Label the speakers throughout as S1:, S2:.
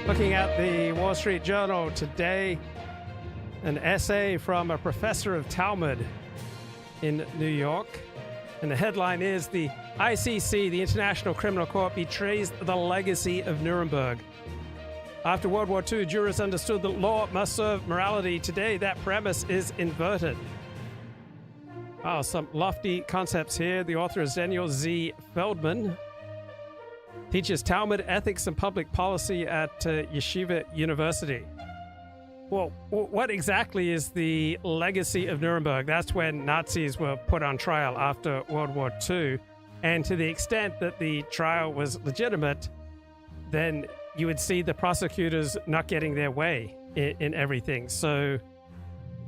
S1: Looking at the Wall Street Journal today, an essay from a professor of Talmud in New York. And the headline is, "The ICC, the International Criminal Court, betrays the legacy of Nuremberg." After World War II, jurists understood that law must serve morality. Today, that premise is inverted. Oh, some lofty concepts here. The author is Daniel Z. Feldman. Teaches Talmud ethics and public policy at Yeshiva University. Well, what exactly is the legacy of Nuremberg? That's when Nazis were put on trial after World War II. And to the extent that the trial was legitimate, then you would see the prosecutors not getting their way in everything. So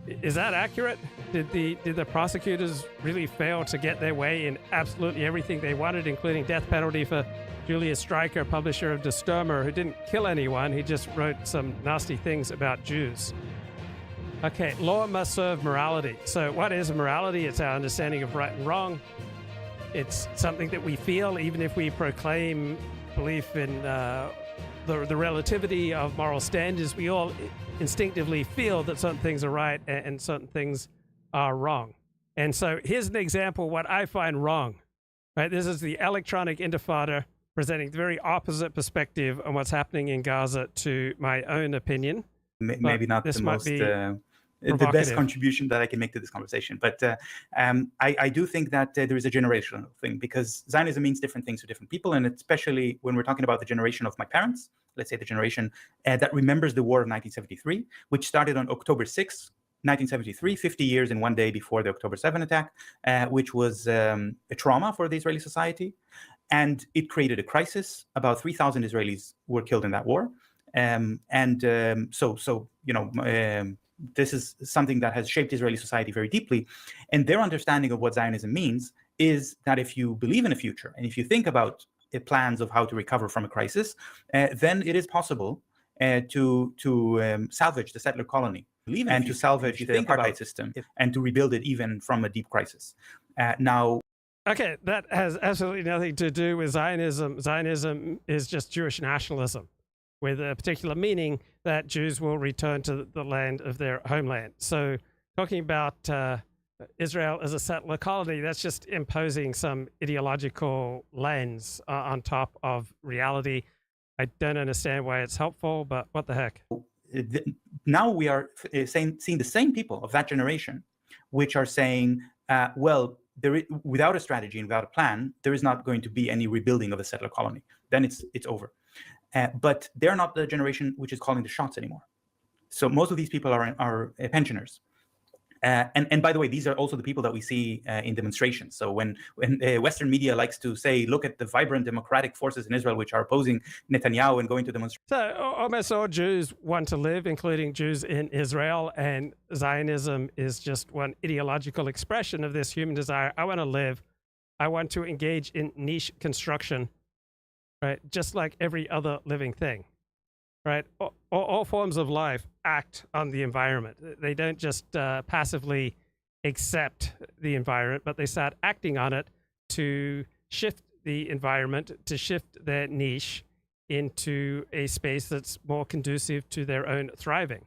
S1: is that accurate? Did the prosecutors really fail to get their way in absolutely everything they wanted, including death penalty for Julius Streicher, publisher of Der Stürmer, who didn't kill anyone, he just wrote some nasty things about Jews? Okay, law must serve morality. So what is morality? It's our understanding of right and wrong. It's something that we feel, even if we proclaim belief in the relativity of moral standards. We all instinctively feel that certain things are right and certain things are wrong. And so here's an example what I find wrong. Right, this is the electronic intifada, presenting the very opposite perspective on what's happening in Gaza to my own opinion.
S2: Maybe not the most the best contribution that I can make to this conversation, but I do think that there is a generational thing, because Zionism means different things to different people, and especially when we're talking about the generation of my parents, let's say the generation that remembers the war of 1973, which started on October 6th, 1973, 50 years and one day before the October 7 attack, which was a trauma for the Israeli society. And it created a crisis. About 3,000 Israelis were killed in that war. This is something that has shaped Israeli society very deeply. And their understanding of what Zionism means is that if you believe in a future, and if you think about plans of how to recover from a crisis, then it is possible to salvage the settler colony, and to salvage the apartheid system, and to rebuild it even from a deep crisis.
S1: Okay, that has absolutely nothing to do with Zionism. Zionism is just Jewish nationalism, with a particular meaning that Jews will return to the land of their homeland. So talking about Israel as a settler colony, that's just imposing some ideological lens on top of reality. I don't understand why it's helpful, but what the heck?
S2: Now we are seeing the same people of that generation, which are saying, without a strategy and without a plan, there is not going to be any rebuilding of a settler colony. Then it's over. But they're not the generation which is calling the shots anymore. So most of these people are pensioners. And by the way, these are also the people that we see in demonstrations. So when Western media likes to say, look at the vibrant democratic forces in Israel which are opposing Netanyahu and going to demonstrate.
S1: So almost all Jews want to live, including Jews in Israel, and Zionism is just one ideological expression of this human desire. I want to live. I want to engage in niche construction, right? Just like every other living thing. Right, all forms of life act on the environment. They don't just passively accept the environment, but they start acting on it to shift the environment, to shift their niche into a space that's more conducive to their own thriving.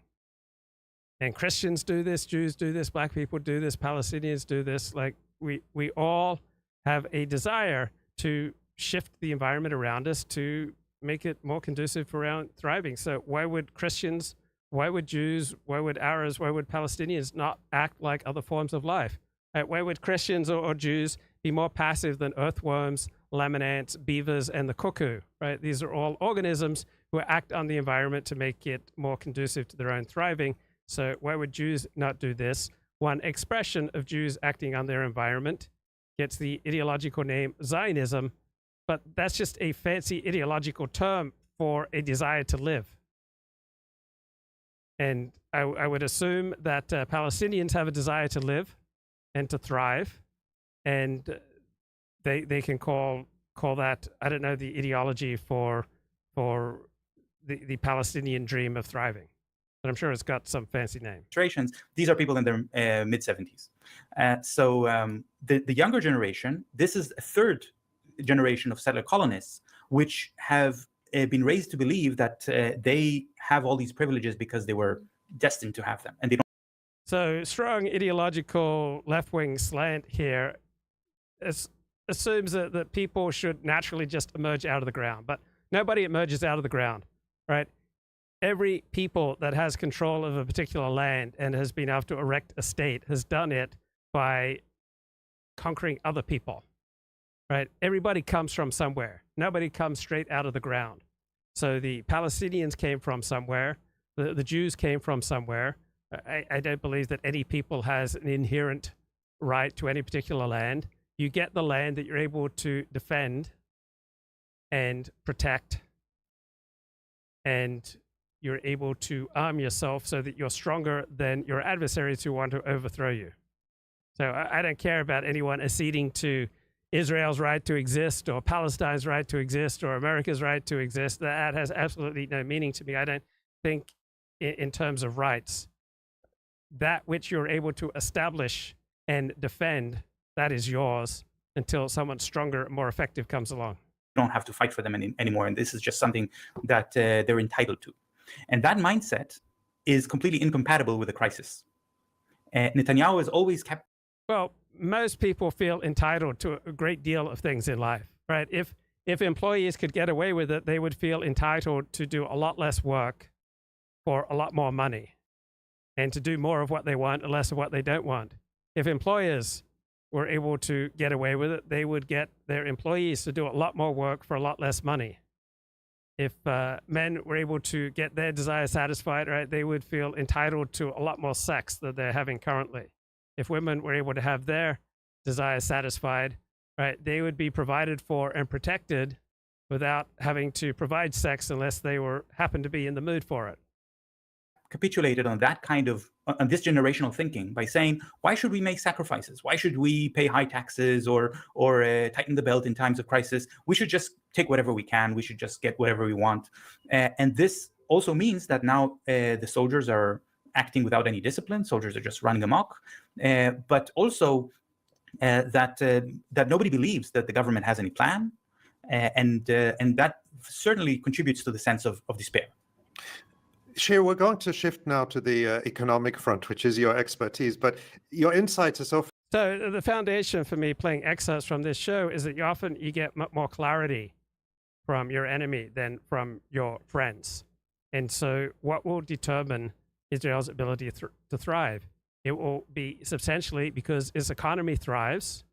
S1: And Christians do this, Jews do this, Black people do this, Palestinians do this. Like we all have a desire to shift the environment around us to make it more conducive for our thriving. So why would Christians, why would Jews, why would Arabs, why would Palestinians not act like other forms of life? Why would Christians or Jews be more passive than earthworms, lemon ants, beavers, and the cuckoo? Right? These are all organisms who act on the environment to make it more conducive to their own thriving. So why would Jews not do this? One expression of Jews acting on their environment gets the ideological name Zionism, but that's just a fancy ideological term for a desire to live. And I would assume that Palestinians have a desire to live and to thrive, and they can call that, I don't know, the ideology for the Palestinian dream of thriving. But I'm sure it's got some fancy name.
S2: These are people in their mid-70s. The younger generation, this is a third generation of settler colonists, which have been raised to believe that they have all these privileges because they were destined to have them, and they don't.
S1: So strong ideological left-wing slant here assumes that people should naturally just emerge out of the ground, but nobody emerges out of the ground, right? Every people that has control of a particular land and has been able to erect a state has done it by conquering other people, right? Everybody comes from somewhere. Nobody comes straight out of the ground. So the Palestinians came from somewhere. The Jews came from somewhere. I don't believe that any people has an inherent right to any particular land. You get the land that you're able to defend and protect, and you're able to arm yourself so that you're stronger than your adversaries who want to overthrow you. So I don't care about anyone acceding to Israel's right to exist or Palestine's right to exist or America's right to exist. That has absolutely no meaning to me. I don't think in terms of rights. That which you're able to establish and defend, that is yours until someone stronger and more effective comes along.
S2: You don't have to fight for them anymore, and this is just something that they're entitled to. And that mindset is completely incompatible with the crisis. Netanyahu has always kept...
S1: Well, most people feel entitled to a great deal of things in life, right? If employees could get away with it, they would feel entitled to do a lot less work for a lot more money and to do more of what they want and less of what they don't want. If employers were able to get away with it, they would get their employees to do a lot more work for a lot less money. If men were able to get their desire satisfied, right, they would feel entitled to a lot more sex than they're having currently. If women were able to have their desire satisfied, right, they would be provided for and protected without having to provide sex unless they happened to be in the mood for it.
S2: Capitulated on that kind of, on this generational thinking by saying, why should we make sacrifices? Why should we pay high taxes or tighten the belt in times of crisis? We should just take whatever we can. We should just get whatever we want. And this also means that now the soldiers are acting without any discipline. Soldiers are just running amok. But also that nobody believes that the government has any plan. And that certainly contributes to the sense of despair.
S3: Shir, we're going to shift now to the economic front, which is your expertise, but your insights are so...
S1: So the foundation for me playing excerpts from this show is that you get more clarity from your enemy than from your friends. And so what will determine Israel's ability to thrive? It will be substantially because its economy thrives,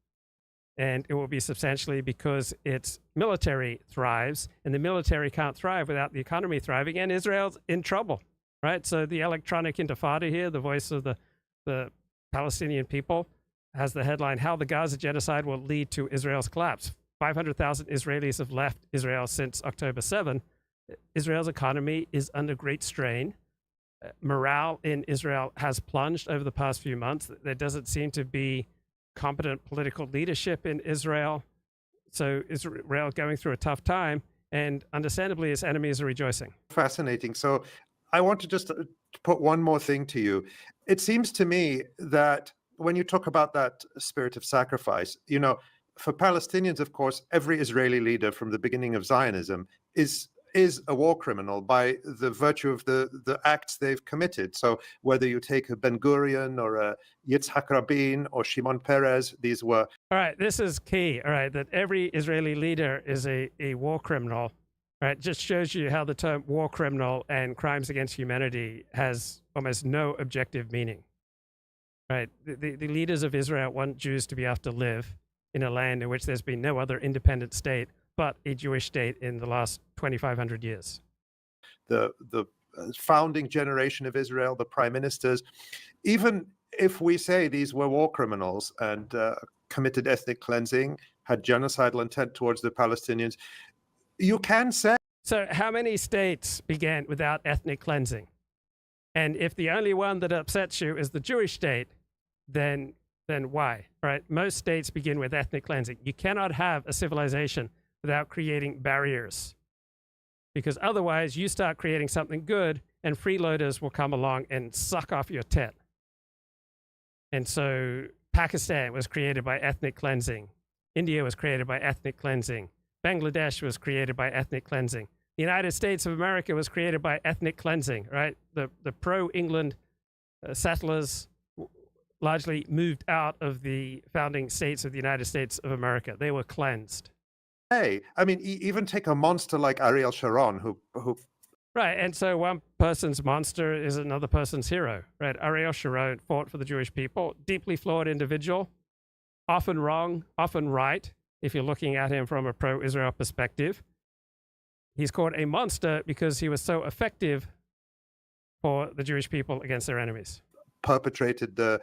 S1: and it will be substantially because its military thrives, and the military can't thrive without the economy thriving, and Israel's in trouble, right? So the electronic intifada here, the voice of the Palestinian people, has the headline, How the Gaza Genocide Will Lead to Israel's Collapse. 500,000 Israelis have left Israel since October 7. Israel's economy is under great strain. Morale in Israel has plunged over the past few months. There doesn't seem to be competent political leadership in Israel. So Israel going through a tough time, and understandably its enemies are rejoicing. Fascinating.
S3: So I want to just put one more thing to you. It seems to me that when you talk about that spirit of sacrifice, you know, for Palestinians, of course, every Israeli leader from the beginning of Zionism is a war criminal by the virtue of the acts they've committed. So whether you take a Ben Gurion or a Yitzhak Rabin or Shimon Peres, these were...
S1: All right, this is key, all right, that every Israeli leader is a war criminal, right? Just shows you how the term war criminal and crimes against humanity has almost no objective meaning, right? The leaders of Israel want Jews to be able to live in a land in which there's been no other independent state but a Jewish state in the last 2,500 years.
S3: The founding generation of Israel, the prime ministers, even if we say these were war criminals and committed ethnic cleansing, had genocidal intent towards the Palestinians, you can say...
S1: So how many states began without ethnic cleansing? And if the only one that upsets you is the Jewish state, then why, right? Most states begin with ethnic cleansing. You cannot have a civilization without creating barriers, because otherwise you start creating something good and freeloaders will come along and suck off your tit. And so Pakistan was created by ethnic cleansing. India was created by ethnic cleansing. Bangladesh was created by ethnic cleansing. the United States of America was created by ethnic cleansing, right? The pro-England settlers largely moved out of the founding states of the United States of America. They were cleansed.
S3: Hey, I mean, even take a monster like Ariel Sharon, who
S1: Right, and so one person's monster is another person's hero, right? Ariel Sharon fought for the Jewish people, deeply flawed individual, often wrong, often right, if you're looking at him from a pro-Israel perspective. He's called a monster because he was so effective for the Jewish people against their enemies.
S3: Perpetrated the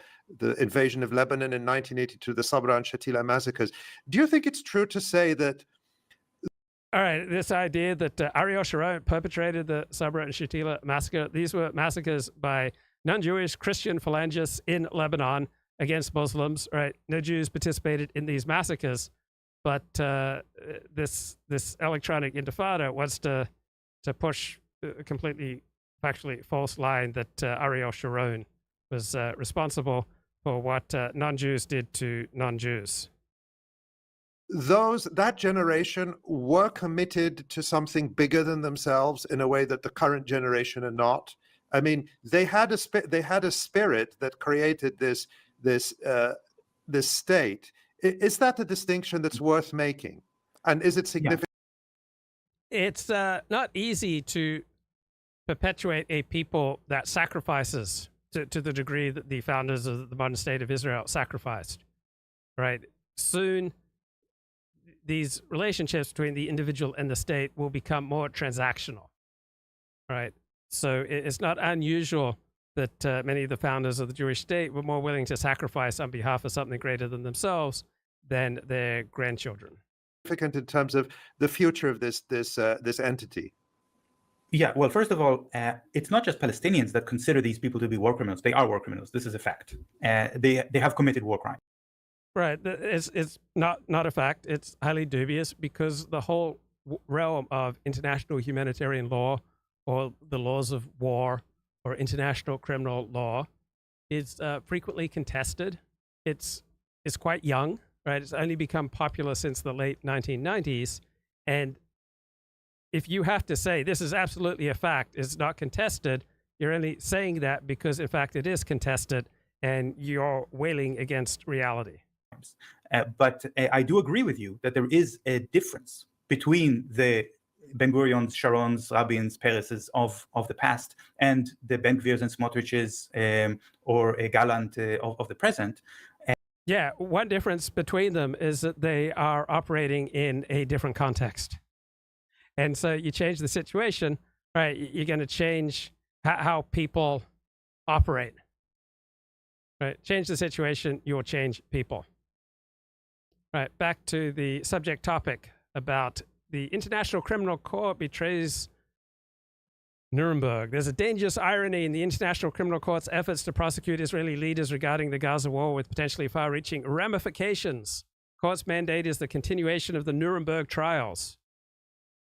S3: invasion of Lebanon in 1982, the Sabra and Shatila massacres. Do you think it's true to say that?
S1: All right, this idea that Ariel Sharon perpetrated the Sabra and Shatila massacre, these were massacres by non-Jewish Christian phalangists in Lebanon against Muslims, right? No Jews participated in these massacres, but this electronic intifada wants to push a completely factually false line that Ariel Sharon was responsible for what non-Jews did to non-Jews.
S3: That generation were committed to something bigger than themselves in a way that the current generation are not. I mean, they had a spirit that created this state. Is that a distinction that's worth making? And is it significant?
S1: Yeah. It's not easy to perpetuate a people that sacrifices to the degree that the founders of the modern state of Israel sacrificed, right? Soon, these relationships between the individual and the state will become more transactional, right? So it's not unusual that many of the founders of the Jewish state were more willing to sacrifice on behalf of something greater than themselves than their grandchildren.
S3: Significant in terms of the future of this entity.
S2: Yeah, well, first of all, it's not just Palestinians that consider these people to be war criminals. They are war criminals. This is a fact. They have committed war crimes.
S1: Right. It's not a fact. It's highly dubious because the whole realm of international humanitarian law or the laws of war or international criminal law is frequently contested. It's quite young, right? It's only become popular since the late 1990s. And if you have to say this is absolutely a fact, it's not contested, you're only saying that because, in fact, it is contested and you're wailing against reality.
S2: But I do agree with you that there is a difference between the Ben-Gurions, Sharons, Rabins, Pereses of the past and the Ben-Gvirs and Smotriches or a Gallant of the present.
S1: Yeah, one difference between them is that they are operating in a different context. And so you change the situation, right? You're going to change how people operate, right? Change the situation, you'll change people. Right, back to the subject topic about the International Criminal Court betrays Nuremberg. There's a dangerous irony in the International Criminal Court's efforts to prosecute Israeli leaders regarding the Gaza war with potentially far-reaching ramifications. The court's mandate is the continuation of the Nuremberg Trials.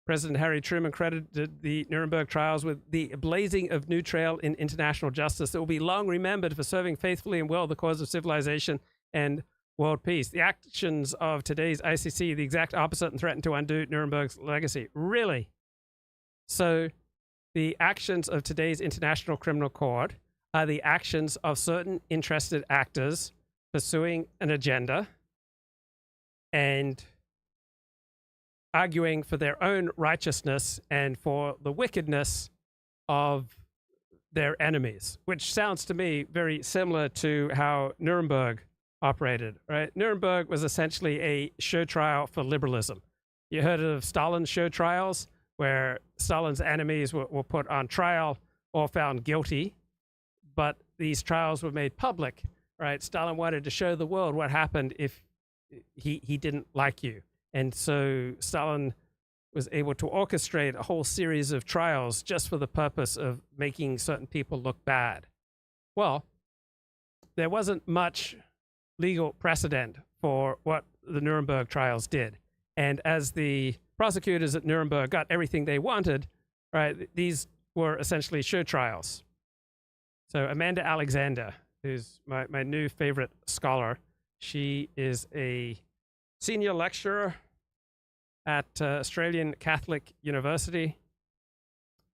S1: President Harry Truman credited the Nuremberg Trials with the blazing of new trail in international justice that will be long remembered for serving faithfully and well the cause of civilization and world peace. The actions of today's ICC, the exact opposite, and threaten to undo Nuremberg's legacy. Really? So the actions of today's International Criminal Court are the actions of certain interested actors pursuing an agenda and arguing for their own righteousness and for the wickedness of their enemies, which sounds to me very similar to how Nuremberg operated, right? Nuremberg was essentially a show trial for liberalism. You heard of Stalin's show trials, where Stalin's enemies were put on trial or found guilty, but these trials were made public, right? Stalin wanted to show the world what happened if he didn't like you. And so Stalin was able to orchestrate a whole series of trials just for the purpose of making certain people look bad. Well, there wasn't much legal precedent for what the Nuremberg trials did. And as the prosecutors at Nuremberg got everything they wanted, right, these were essentially show trials. So Amanda Alexander, who's my new favorite scholar, she is a senior lecturer at Australian Catholic University.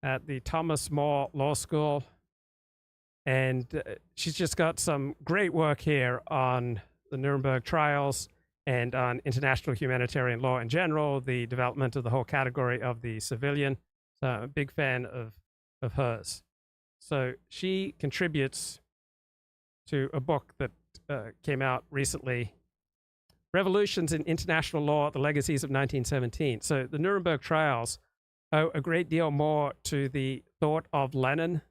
S1: at the Thomas More Law School. And she's just got some great work here on the Nuremberg Trials and on international humanitarian law in general, the development of the whole category of the civilian. So I'm a big fan of hers. So she contributes to a book that came out recently, Revolutions in International Law, The Legacies of 1917. So the Nuremberg Trials owe a great deal more to the thought of Lenin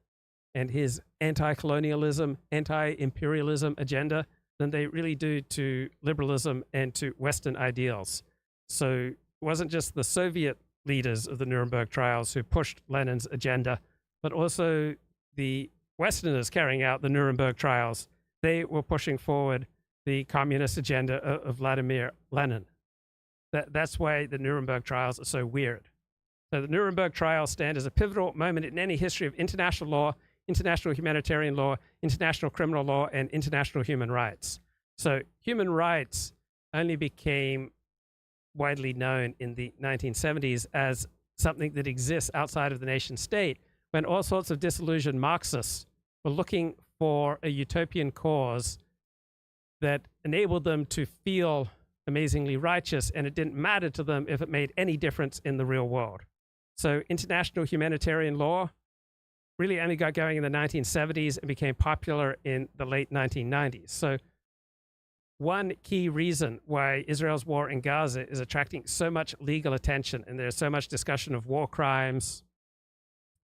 S1: and his anti-colonialism, anti-imperialism agenda than they really do to liberalism and to Western ideals. So it wasn't just the Soviet leaders of the Nuremberg Trials who pushed Lenin's agenda, but also the Westerners carrying out the Nuremberg Trials. They were pushing forward the communist agenda of Vladimir Lenin. That's why the Nuremberg Trials are so weird. So the Nuremberg Trials stand as a pivotal moment in any history of international law, international humanitarian law, international criminal law, and international human rights. So human rights only became widely known in the 1970s as something that exists outside of the nation state, when all sorts of disillusioned Marxists were looking for a utopian cause that enabled them to feel amazingly righteous, and it didn't matter to them if it made any difference in the real world. So international humanitarian law really only got going in the 1970s and became popular in the late 1990s. So one key reason why Israel's war in Gaza is attracting so much legal attention, and there's so much discussion of war crimes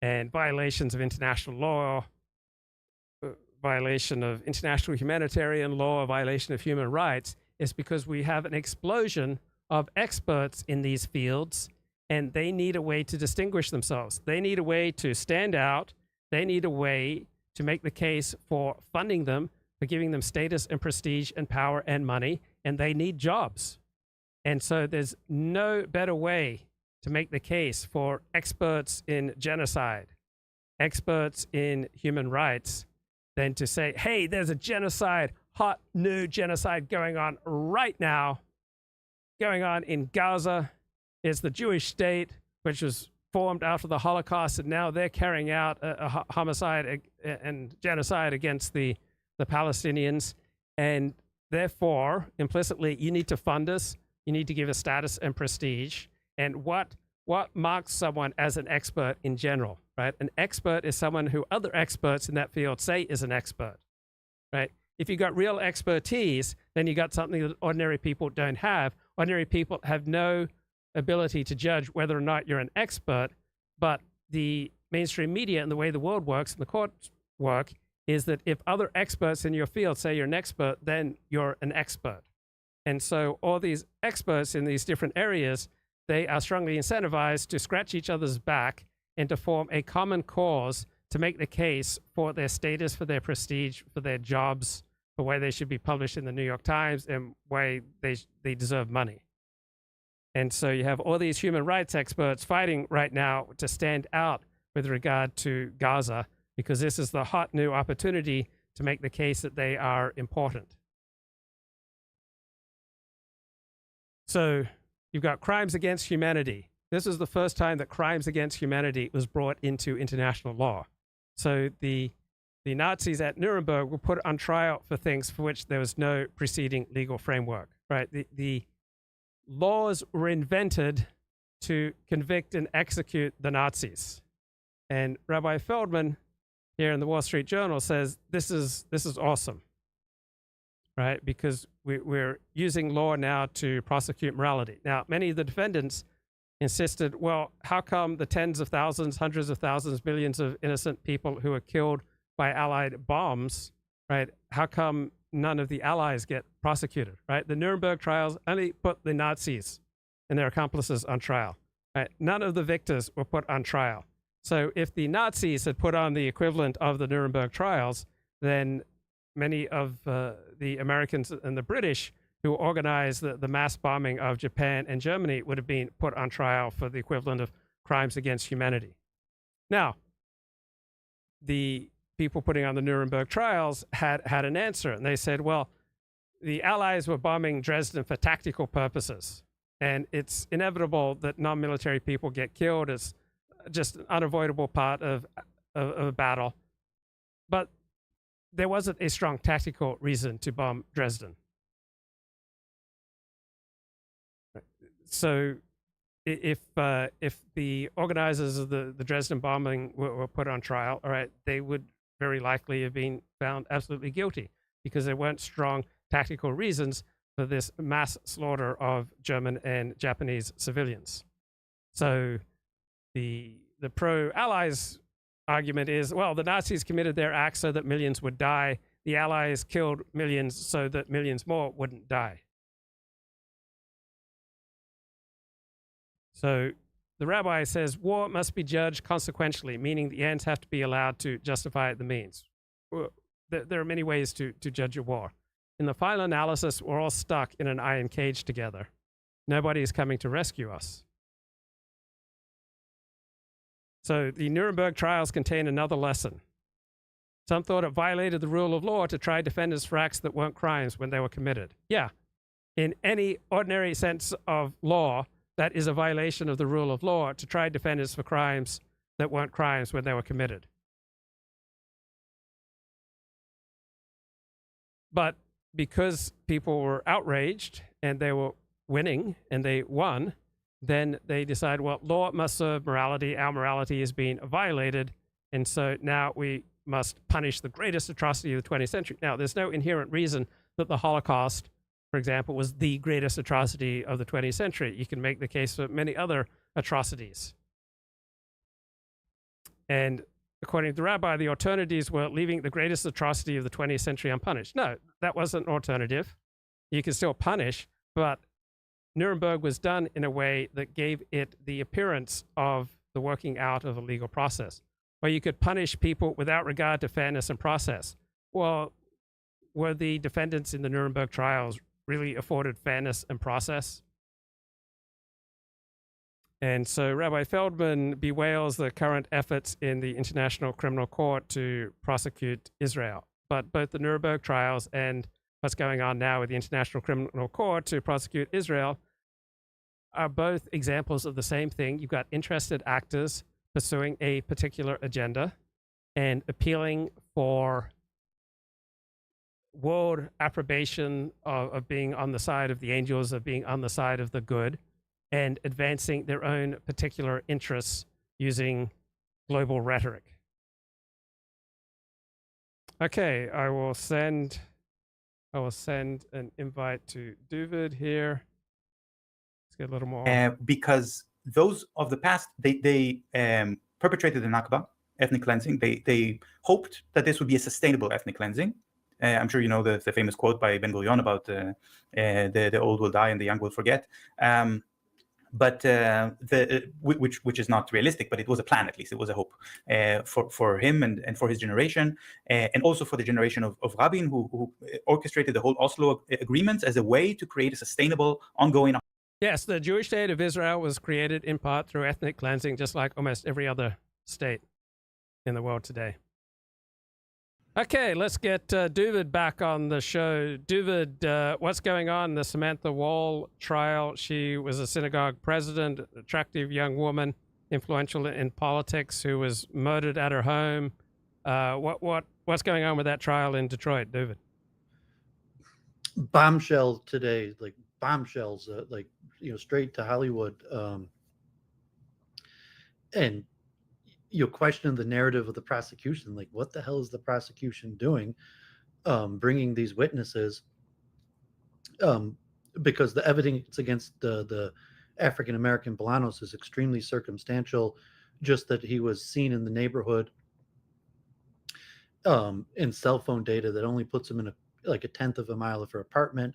S1: and violations of international law, violation of international humanitarian law, violation of human rights, is because we have an explosion of experts in these fields, and they need a way to distinguish themselves. They need a way to stand out. They need a way to make the case for funding them, for giving them status and prestige and power and money, and they need jobs. And so there's no better way to make the case for experts in genocide, experts in human rights, than to say, hey, there's a genocide, hot new genocide going on right now, going on in Gaza. It's the Jewish state, which was formed after the Holocaust, and now they're carrying out a homicide and genocide against the Palestinians. And therefore, implicitly, you need to fund us. You need to give us status and prestige. And what marks someone as an expert in general, right? An expert is someone who other experts in that field say is an expert, right? If you got real expertise, then you got something that ordinary people don't have. Ordinary people have no ability to judge whether or not you're an expert, but the mainstream media and the way the world works and the courts work is that if other experts in your field say you're an expert, then you're an expert. And so all these experts in these different areas, they are strongly incentivized to scratch each other's back and to form a common cause to make the case for their status, for their prestige, for their jobs, for why they should be published in the New York Times and why they deserve money. And so you have all these human rights experts fighting right now to stand out with regard to Gaza, because this is the hot new opportunity to make the case that they are important. So you've got crimes against humanity. This is the first time that crimes against humanity was brought into international law. So the Nazis at Nuremberg were put on trial for things for which there was no preceding legal framework, right? The laws were invented to convict and execute the Nazis. And Rabbi Feldman here in the Wall Street Journal says this is awesome, right? Because we're using law now to prosecute morality. Now, many of the defendants insisted, well, how come the tens of thousands, hundreds of thousands, millions of innocent people who are killed by Allied bombs, right? How come none of the Allies get prosecuted, right? The Nuremberg trials only put the Nazis and their accomplices on trial, right? None of the victors were put on trial. So if the Nazis had put on the equivalent of the Nuremberg trials, then many of the Americans and the British who organized the mass bombing of Japan and Germany would have been put on trial for the equivalent of crimes against humanity. Now, the people putting on the Nuremberg trials had an answer, and they said, well, the Allies were bombing Dresden for tactical purposes, and it's inevitable that non-military people get killed. It's just an unavoidable part of a battle. But there wasn't a strong tactical reason to bomb Dresden. So if the organizers of the Dresden bombing were put on trial, all right, they would very likely have been found absolutely guilty because there weren't strong tactical reasons for this mass slaughter of German and Japanese civilians. So the pro-Allies argument is, well, the Nazis committed their acts so that millions would die. The Allies killed millions so that millions more wouldn't die. So the rabbi says war must be judged consequentially, meaning the ends have to be allowed to justify the means. Well, there are many ways to judge a war. In the final analysis, we're all stuck in an iron cage together. Nobody is coming to rescue us. So the Nuremberg trials contain another lesson. Some thought it violated the rule of law to try defenders for acts that weren't crimes when they were committed. Yeah, in any ordinary sense of law, that is a violation of the rule of law to try defenders for crimes that weren't crimes when they were committed. But because people were outraged and they were winning and they won, then they decide, well, law must serve morality. Our morality is being violated. And so now we must punish the greatest atrocity of the 20th century. Now, there's no inherent reason that the Holocaust, for example, was the greatest atrocity of the 20th century. You can make the case for many other atrocities. And according to the rabbi, the alternatives were leaving the greatest atrocity of the 20th century unpunished. No, that wasn't an alternative. You can still punish, but Nuremberg was done in a way that gave it the appearance of the working out of a legal process, where you could punish people without regard to fairness and process. Well, were the defendants in the Nuremberg trials really afforded fairness and process? And so Rabbi Feldman bewails the current efforts in the International Criminal Court to prosecute Israel. But both the Nuremberg trials and what's going on now with the International Criminal Court to prosecute Israel are both examples of the same thing. You've got interested actors pursuing a particular agenda and appealing for world approbation of being on the side of the angels, of being on the side of the good, and advancing their own particular interests using global rhetoric. Okay, I will send an invite to Dooovid here. Let's get a little more.
S2: Because those of the past, they perpetrated the Nakba, ethnic cleansing. They hoped that this would be a sustainable ethnic cleansing. I'm sure you know the famous quote by Ben Gurion about the old will die and the young will forget. But which is not realistic, but it was a plan, at least. It was a hope for him and for his generation, and also for the generation of Rabin, who orchestrated the whole Oslo agreements as a way to create a sustainable, ongoing.
S1: Yes, the Jewish state of Israel was created in part through ethnic cleansing, just like almost every other state in the world today. Okay, let's get Dooovid back on the show. Dooovid, what's going on in the Samantha Woll trial? She was a synagogue president, attractive young woman, influential in politics, who was murdered at her home. What's going on with that trial in Detroit, Dooovid?
S4: Bombshell today, like bombshells, straight to Hollywood, and you question the narrative of the prosecution. Like, what the hell is the prosecution doing, bringing these witnesses? Because the evidence against the African American Bolanos is extremely circumstantial. Just that he was seen in the neighborhood, in cell phone data that only puts him in a tenth of a mile of her apartment.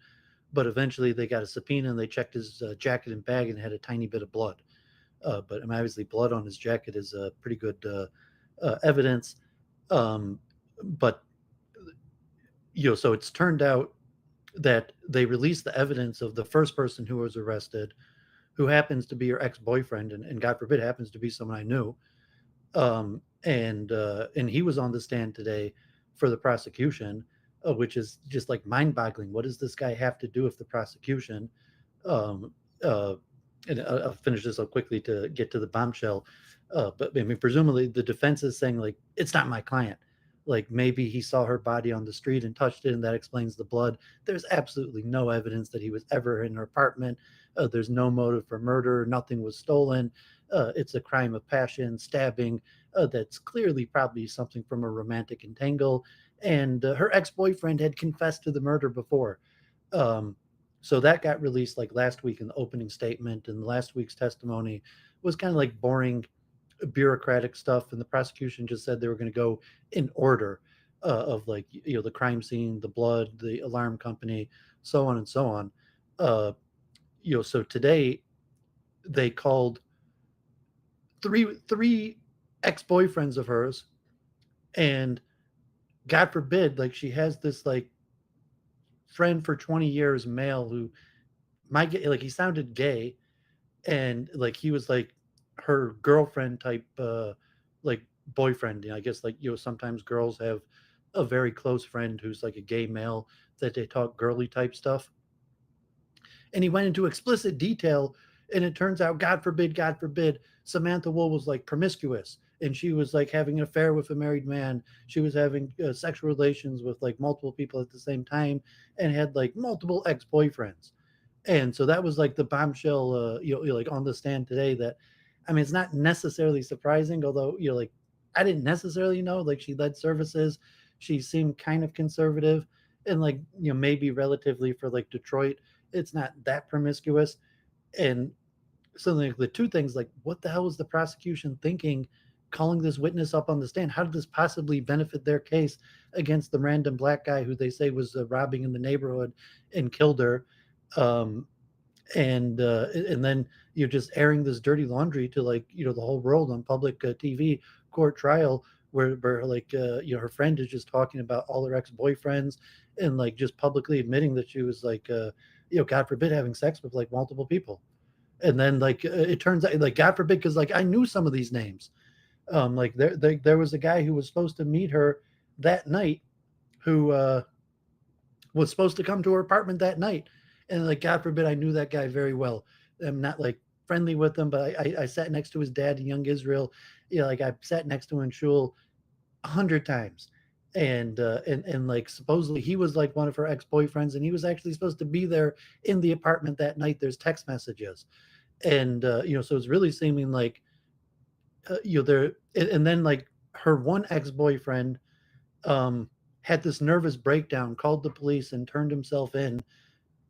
S4: But eventually they got a subpoena and they checked his jacket and bag and had a tiny bit of blood. But obviously blood on his jacket is pretty good evidence. But so it's turned out that they released the evidence of the first person who was arrested, who happens to be her ex-boyfriend, and God forbid happens to be someone I knew. And he was on the stand today for the prosecution, which is just like mind-boggling. What does this guy have to do with the prosecution? And I'll finish this up quickly to get to the bombshell. But I mean, presumably the defense is saying like it's not my client. Like maybe he saw her body on the street and touched it, and that explains the blood. There's absolutely no evidence that he was ever in her apartment. There's no motive for murder. Nothing was stolen. It's a crime of passion, stabbing. That's clearly probably something from a romantic entangle. And her ex-boyfriend had confessed to the murder before. So that got released like last week in the opening statement, and last week's testimony was kind of like boring bureaucratic stuff, and the prosecution just said they were going to go in order of like the crime scene, the blood, the alarm company, so on and so on. So today they called three ex-boyfriends of hers, and God forbid, like she has this like friend for 20 years, male, who might get like he sounded gay, and like he was like her girlfriend type like boyfriend. I guess like sometimes girls have a very close friend who's like a gay male that they talk girly type stuff. And he went into explicit detail, and it turns out, God forbid, Samantha Woll was like promiscuous, and she was like having an affair with a married man. She was having sexual relations with like multiple people at the same time, and had like multiple ex-boyfriends. And so that was like the bombshell, like on the stand today. That, I mean, it's not necessarily surprising, although like I didn't necessarily know. Like she led services, she seemed kind of conservative, and like maybe relatively for like Detroit, it's not that promiscuous. And so like the two things, like what the hell was the prosecution thinking, calling this witness up on the stand? How did this possibly benefit their case against the random black guy who they say was robbing in the neighborhood and killed her? And then you're just airing this dirty laundry to like the whole world on public TV court trial, where like her friend is just talking about all her ex-boyfriends, and like just publicly admitting that she was like God forbid, having sex with like multiple people. And then like it turns out, like God forbid, because like I knew some of these names. Like there was a guy who was supposed to meet her that night, who was supposed to come to her apartment that night. And like, God forbid, I knew that guy very well. I'm not like friendly with him, but I sat next to his dad in Young Israel. Like I sat next to him in shul 100 times. And like supposedly he was like one of her ex-boyfriends, and he was actually supposed to be there in the apartment that night. There's text messages. And so it's really seeming like there, and then like her one ex-boyfriend had this nervous breakdown, called the police, and turned himself in,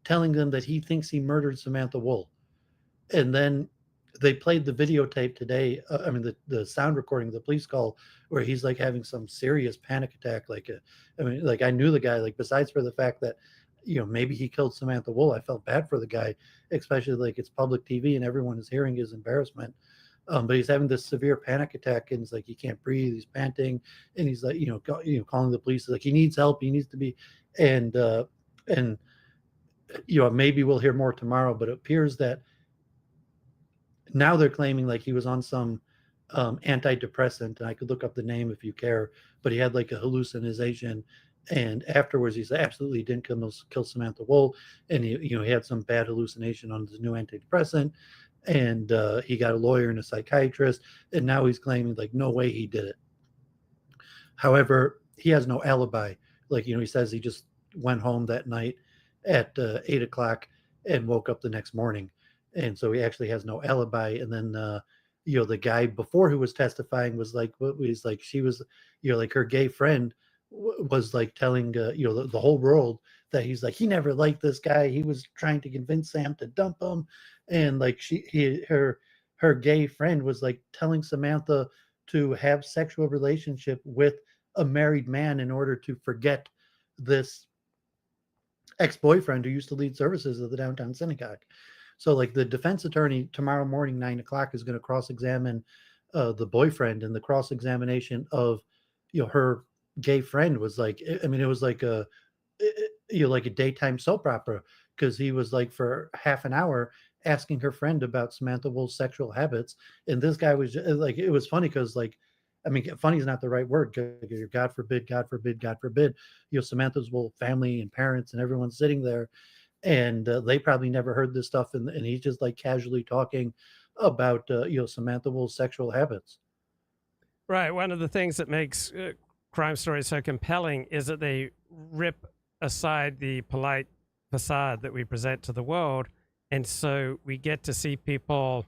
S4: telling them that he thinks he murdered Samantha Woll. And then they played the videotape today. The sound recording of the police call, where he's like having some serious panic attack. Like, like I knew the guy, like besides for the fact that, maybe he killed Samantha Woll, I felt bad for the guy, especially like it's public TV and everyone is hearing his embarrassment. But he's having this severe panic attack, and it's like he can't breathe, he's panting, and he's like, calling the police, like he needs help, he needs to be, and maybe we'll hear more tomorrow, but it appears that now they're claiming like he was on some antidepressant, and I could look up the name if you care, but he had like a hallucination, and afterwards he said absolutely he didn't kill Samantha Woll, and he had some bad hallucination on his new antidepressant, and he got a lawyer and a psychiatrist, and now he's claiming like no way he did it. However, he has no alibi. Like he says he just went home that night at 8 o'clock and woke up the next morning, and so he actually has no alibi. And then the guy before who was testifying was like, she was like her gay friend was like telling the whole world that he's like, he never liked this guy, he was trying to convince Sam to dump him. And like her gay friend was like telling Samantha to have sexual relationship with a married man in order to forget this ex-boyfriend who used to lead services at the downtown synagogue. So like the defense attorney tomorrow morning, 9 o'clock, is going to cross-examine the boyfriend, and the cross-examination of her gay friend was like, I mean, it was like a like a daytime soap opera, because he was like for half an hour asking her friend about Samantha Woll's sexual habits. And this guy was just, like, it was funny because like, I mean, funny is not the right word. God forbid, Samantha's Woll family and parents and everyone's sitting there, and they probably never heard this stuff, and he's just like casually talking about Samantha Woll's sexual habits.
S1: Right. One of the things that makes crime stories so compelling is that they rip aside the polite facade that we present to the world, and so we get to see people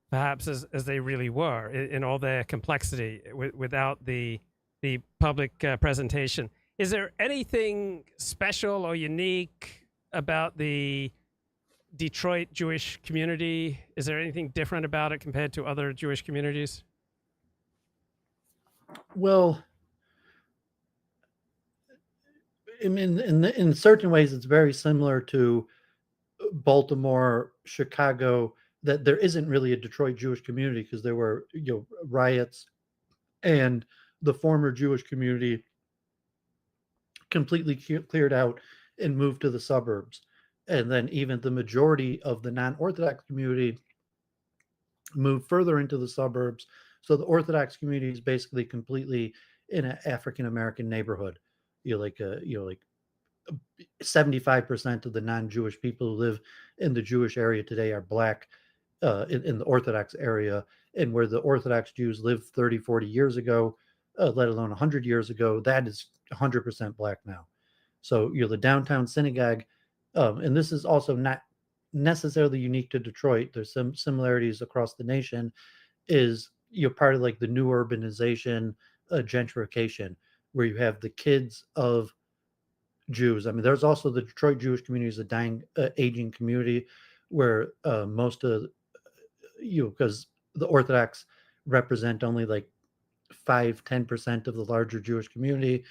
S1: perhaps as they really were in all their complexity without the public presentation. Is there anything special or unique about the Detroit Jewish community? Is there anything different about it compared to other Jewish communities?
S4: Well, I mean, in certain ways, it's very similar to Baltimore, Chicago. That there isn't really a Detroit Jewish community because there were riots, and the former Jewish community completely cleared out and moved to the suburbs, and then even the majority of the non-Orthodox community moved further into the suburbs. So the Orthodox community is basically completely in an African American neighborhood. Like 75% of the non-Jewish people who live in the Jewish area today are black in the Orthodox area. And where the Orthodox Jews lived 30, 40 years ago, let alone 100 years ago, that is 100% black now. So, the downtown synagogue, and this is also not necessarily unique to Detroit. There's some similarities across the nation, is part of like the new urbanization, gentrification, where you have the kids of Jews. I mean, there's also the Detroit Jewish community is a dying, aging community where most of because the Orthodox represent only like 5-10% of the larger Jewish community,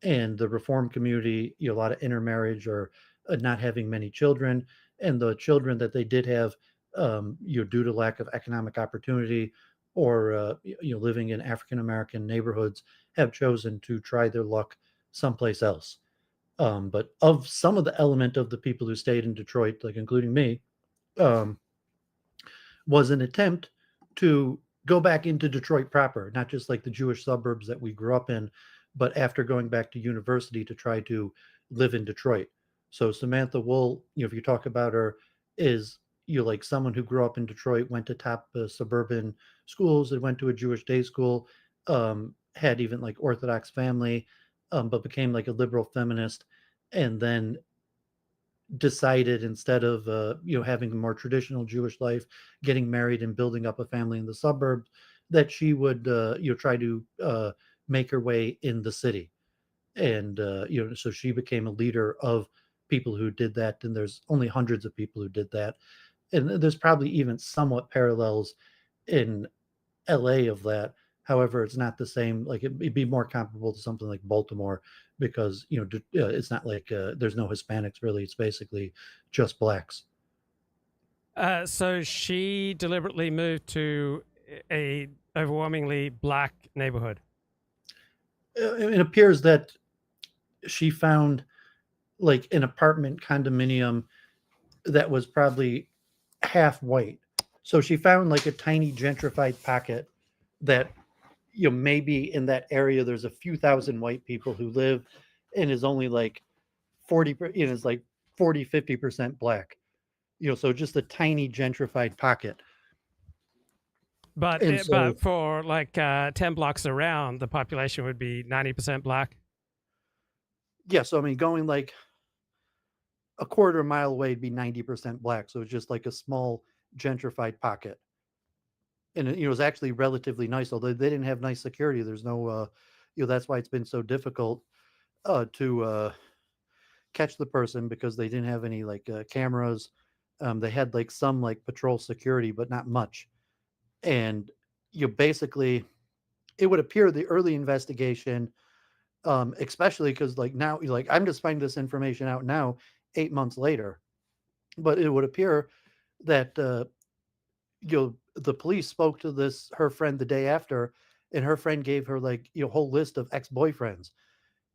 S4: and the Reform community, a lot of intermarriage or not having many children, and the children that they did have, due to lack of economic opportunity or living in African American neighborhoods, have chosen to try their luck someplace else. But of some of the element of the people who stayed in Detroit, like including me, was an attempt to go back into Detroit proper, not just like the Jewish suburbs that we grew up in, but after going back to university to try to live in Detroit. So Samantha Woll, if you talk about her, is like someone who grew up in Detroit, went to top suburban schools, and went to a Jewish day school, had even like Orthodox family, but became like a liberal feminist, and then decided instead of having a more traditional Jewish life, getting married and building up a family in the suburbs, that she would try to make her way in the city. And so she became a leader of people who did that, and there's only hundreds of people who did that, and there's probably even somewhat parallels in LA of that. However, it's not the same. Like it'd be more comparable to something like Baltimore, because it's not like there's no Hispanics really. It's basically just blacks.
S1: So she deliberately moved to a overwhelmingly black neighborhood.
S4: It appears that she found like an apartment condominium that was probably half white. So she found like a tiny gentrified pocket that maybe in that area there's a few thousand white people who live, and is only like 40, is like 40-50% black. So just a tiny gentrified pocket.
S1: But but for like 10 blocks around, the population would be 90% black.
S4: Yeah, so I mean, going like a quarter mile away would be 90% black. So it's just like a small gentrified pocket. And it was actually relatively nice, although they didn't have nice security. There's no, that's why it's been so difficult to catch the person, because they didn't have any like cameras. They had like some like patrol security, but not much. And basically, it would appear the early investigation, especially because like now, like I'm just finding this information out now, 8 months later, but it would appear that the police spoke to her friend the day after, and her friend gave her like a whole list of ex-boyfriends,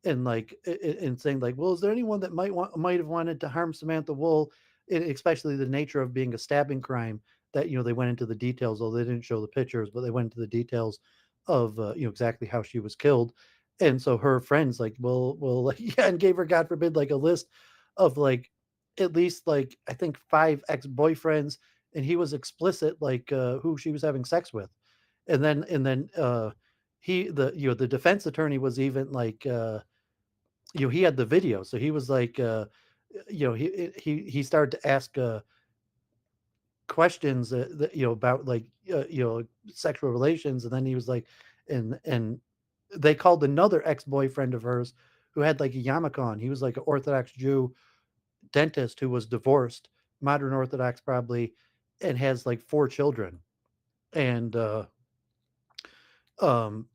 S4: and like and saying like, well, is there anyone that might have wanted to harm Samantha Woll, especially the nature of being a stabbing crime, that they went into the details, although they didn't show the pictures, but they went into the details of exactly how she was killed. And so her friends like, well like, yeah, and gave her, God forbid, like a list of like at least like I think 5 ex-boyfriends and he was explicit, like who she was having sex with. And then the defense attorney was even like, he had the video, so he was like, he started to ask questions about like sexual relations, and then he was like, and they called another ex-boyfriend of hers who had like a yarmulke on. He was like an Orthodox Jew dentist who was divorced, modern Orthodox probably, and has like 4 children. And um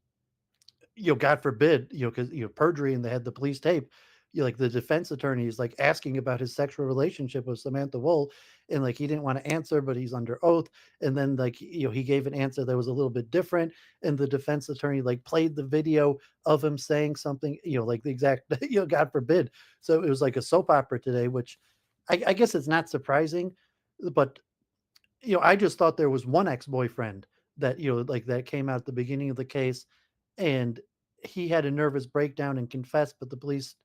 S4: God forbid, because perjury, and they had the police tape. Like the defense attorney is like asking about his sexual relationship with Samantha Woll, and like he didn't want to answer, but he's under oath. And then like he gave an answer that was a little bit different, and the defense attorney like played the video of him saying something, like the exact, God forbid. So it was like a soap opera today, which I guess it's not surprising, but I just thought there was one ex-boyfriend that like that came out at the beginning of the case, and he had a nervous breakdown and confessed, but the police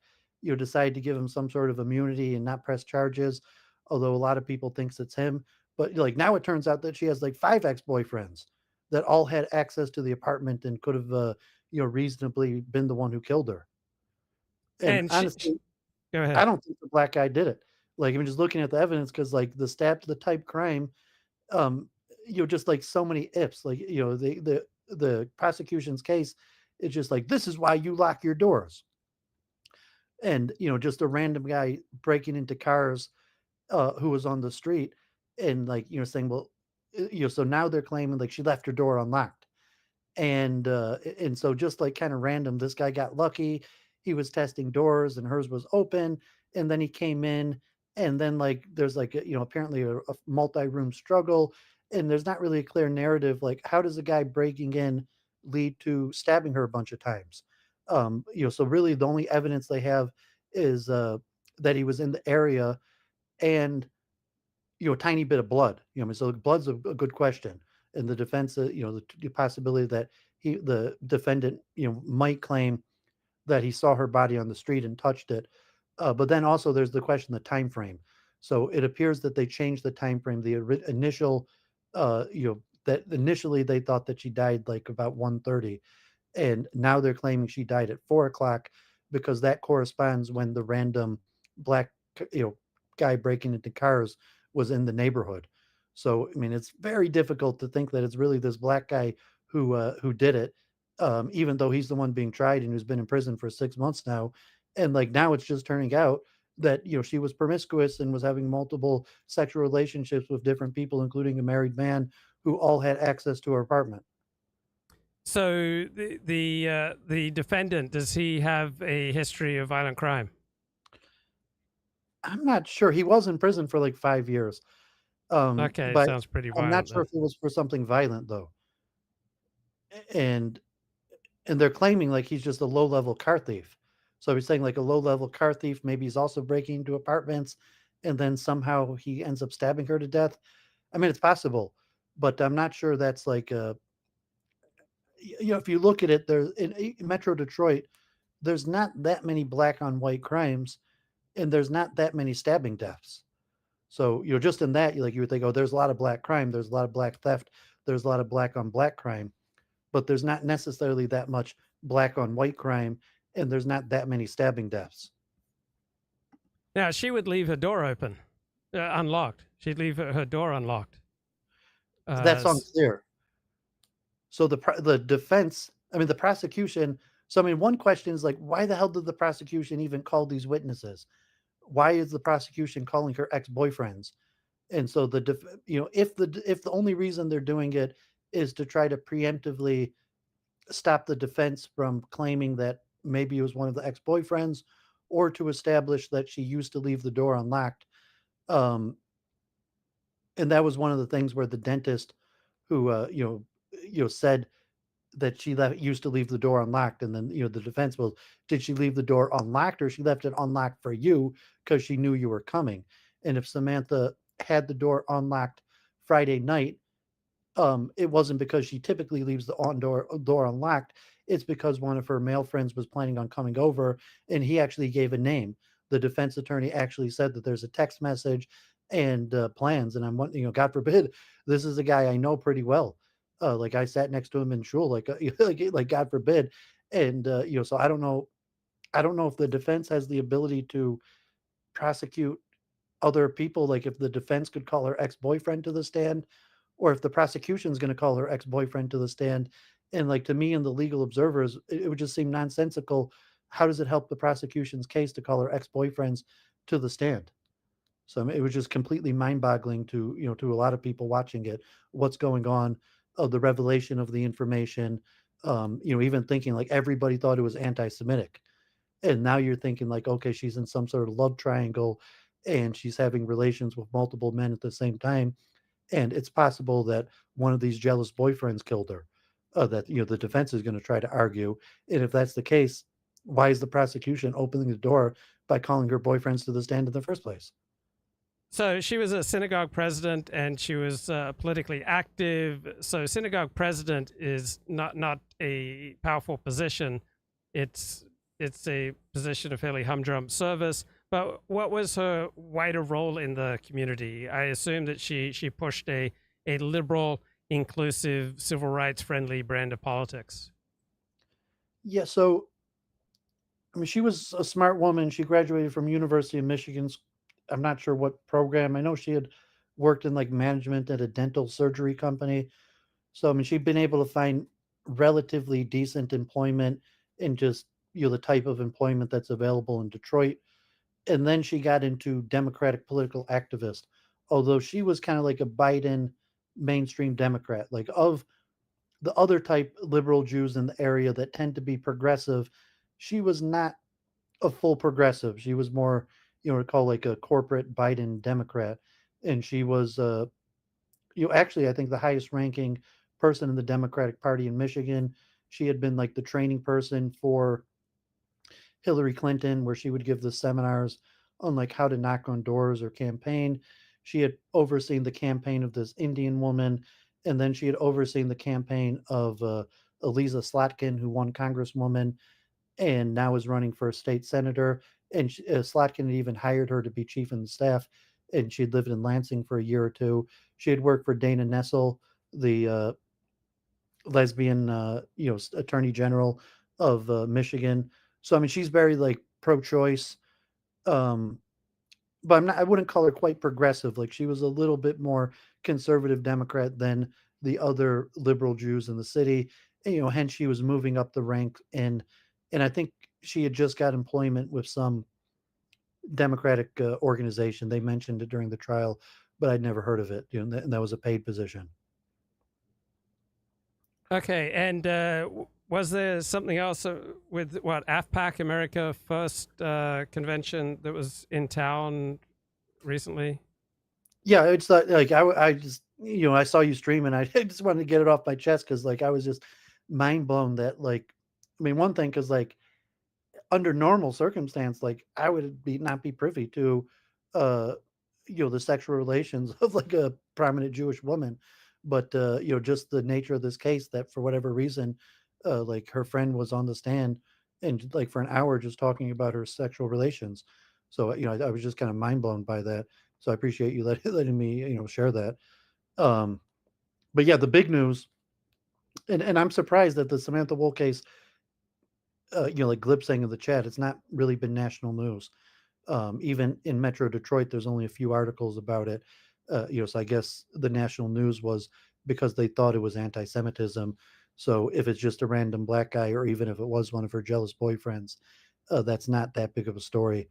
S4: decided to give him some sort of immunity and not press charges, although a lot of people thinks it's him. But like now it turns out that she has like 5 ex-boyfriends that all had access to the apartment and could have reasonably been the one who killed her. And
S1: And
S4: honestly,
S1: go ahead.
S4: I don't think the black guy did it. Like I'm just looking at the evidence, because like the stab to the type crime, um just like so many ifs, like the prosecution's case is just like, this is why you lock your doors. And just a random guy breaking into cars who was on the street, and like saying, well, so now they're claiming like she left her door unlocked. And so just like kind of random, this guy got lucky. He was testing doors and hers was open, and then he came in, and then like there's like apparently a multi-room struggle, and there's not really a clear narrative, like how does a guy breaking in lead to stabbing her a bunch of times. So really the only evidence they have is that he was in the area, and a tiny bit of blood. I mean, so blood's a good question. And the defense, the possibility that the defendant, might claim that he saw her body on the street and touched it. But then also there's the question, the time frame. So it appears that they changed the time frame. The initial, that initially they thought that she died like about 1:30, and now they're claiming she died at 4 o'clock, because that corresponds when the random black, guy breaking into cars was in the neighborhood. So I mean, it's very difficult to think that it's really this black guy who did it, even though he's the one being tried and who's been in prison for 6 months now. And like now it's just turning out that she was promiscuous and was having multiple sexual relationships with different people, including a married man who all had access to her apartment.
S1: So the defendant, does he have a history of violent crime?
S4: I'm not sure. He was in prison for like 5 years.
S1: Okay,
S4: But
S1: sounds pretty
S4: I'm not
S1: violent
S4: sure
S1: then.
S4: if it was for something violent though. And they're claiming like he's just a low level car thief. So he's saying like a low level car thief, maybe he's also breaking into apartments, and then somehow he ends up stabbing her to death. I mean, it's possible, but I'm not sure that's like if you look at it, there's in Metro Detroit, there's not that many black on white crimes, and there's not that many stabbing deaths. So just in that, you would think, oh, there's a lot of black crime, there's a lot of black theft, there's a lot of black on black crime, but there's not necessarily that much black on white crime, and there's not that many stabbing deaths.
S1: Now, she would leave her door open, unlocked. She'd leave her door unlocked.
S4: That's unclear. So the defense, I mean, the prosecution. So I mean, one question is like, why the hell did the prosecution even call these witnesses? Why is the prosecution calling her ex-boyfriends? And so if the only reason they're doing it is to try to preemptively stop the defense from claiming that maybe it was one of the ex-boyfriends, or to establish that she used to leave the door unlocked. And that was one of the things where the dentist who said that she used to leave the door unlocked, and then the defense was, did she leave the door unlocked, or she left it unlocked for you because she knew you were coming? And if Samantha had the door unlocked Friday night, it wasn't because she typically leaves the door unlocked. It's because one of her male friends was planning on coming over, and he actually gave a name. The defense attorney actually said that there's a text message and plans. And I'm wondering, God forbid, this is a guy I know pretty well. Like I sat next to him in shul, like God forbid. And so I don't know. I don't know if the defense has the ability to prosecute other people. Like if the defense could call her ex-boyfriend to the stand, or if the prosecution is going to call her ex-boyfriend to the stand. And like to me and the legal observers, it would just seem nonsensical. How does it help the prosecution's case to call her ex-boyfriends to the stand? So I mean, it was just completely mind-boggling to to a lot of people watching it. What's going on? The revelation of the information. Even thinking like everybody thought it was anti-Semitic, and now you're thinking like, okay, she's in some sort of love triangle, and she's having relations with multiple men at the same time, and it's possible that one of these jealous boyfriends killed her. That the defense is going to try to argue, and if that's the case, why is the prosecution opening the door by calling her boyfriends to the stand in the first place?
S1: So she was a synagogue president, and she was politically active. So synagogue president is not a powerful position. It's a position of fairly humdrum service. But what was her wider role in the community? I assume that she pushed a liberal, inclusive, civil rights friendly brand of politics.
S4: Yeah, so I mean, she was a smart woman. She graduated from University of Michigan. I'm not sure what program. I know she had worked in like management at a dental surgery company. So I mean, she'd been able to find relatively decent employment in just the type of employment that's available in Detroit. And then she got into Democratic political activist, although she was kind of like a Biden mainstream Democrat, like of the other type liberal Jews in the area that tend to be progressive. She was not a full progressive. She was more, call like a corporate Biden Democrat. And she was, actually, I think the highest ranking person in the Democratic Party in Michigan. She had been like the training person for Hillary Clinton, where she would give the seminars on like how to knock on doors or campaign. She had overseen the campaign of this Indian woman, and then she had overseen the campaign of Eliza Slotkin, who won Congresswoman and now is running for a state senator. And Slotkin had even hired her to be chief of the staff, and she had lived in Lansing for a year or two. She had worked for Dana Nessel, the lesbian, attorney general of Michigan. So I mean, she's very like pro-choice, um, but I wouldn't call her quite progressive. Like she was a little bit more conservative Democrat than the other liberal Jews in the city. And, hence she was moving up the rank, and I think she had just got employment with some Democratic organization. They mentioned it during the trial, but I'd never heard of it. And that was a paid position.
S1: Okay, and was there something else with what AFPAC, America First convention that was in town recently?
S4: Yeah, it's like I just I saw you stream and I just wanted to get it off my chest because like I was just mind blown that like I mean one thing because like under normal circumstance like I would not be privy to uh the sexual relations of like a prominent Jewish woman, but just the nature of this case that for whatever reason like her friend was on the stand and like for an hour just talking about her sexual relations. So I was just kind of mind blown by that. So I appreciate you letting me share that. Um, but yeah, the big news, and I'm surprised that the Samantha Woll case, like Glib saying in the chat, it's not really been national news. Even in Metro Detroit, there's only a few articles about it. So I guess the national news was because they thought it was anti-Semitism. So if it's just a random black guy, or even if it was one of her jealous boyfriends, that's not that big of a story.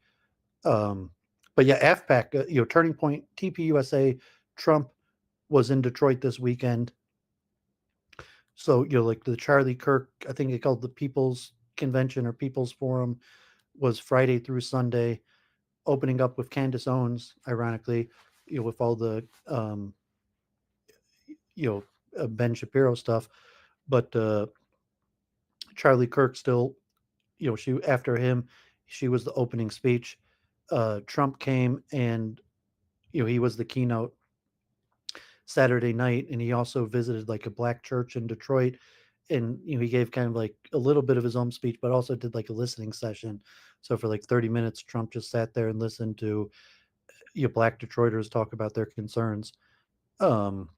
S4: Um, but yeah, AFPAC, Turning Point, TPUSA, Trump was in Detroit this weekend. So, like the Charlie Kirk, I think they called the People's Convention or People's Forum, was Friday through Sunday, opening up with Candace Owens, ironically, with all the, Ben Shapiro stuff. But Charlie Kirk still, she after him, she was the opening speech. Trump came and he was the keynote Saturday night, and he also visited like a black church in Detroit, and he gave kind of like a little bit of his own speech, but also did like a listening session. So for like 30 minutes, Trump just sat there and listened to Black Detroiters talk about their concerns. Um,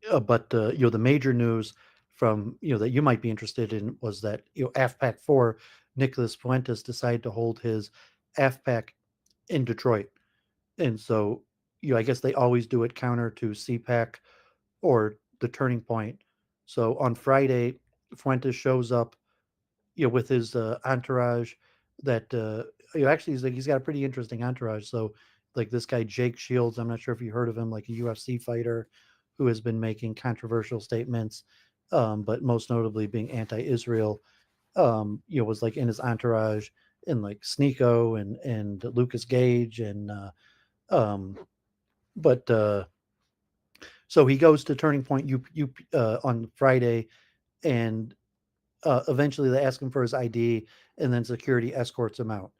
S4: but the major news from that you might be interested in was that AFPAC 4, Nicholas Fuentes decided to hold his AFPAC in Detroit, and so I guess they always do it counter to CPAC or the Turning Point. So on Friday, Fuentes shows up with his entourage that actually he's got a pretty interesting entourage. So like this guy Jake Shields, I'm not sure if you heard of him, like a UFC fighter who has been making controversial statements, but most notably being anti-Israel. Was like in his entourage, and like Sneeko and Lucas Gage and um, but so he goes to Turning Point on Friday, and eventually they ask him for his ID, and then security escorts him out.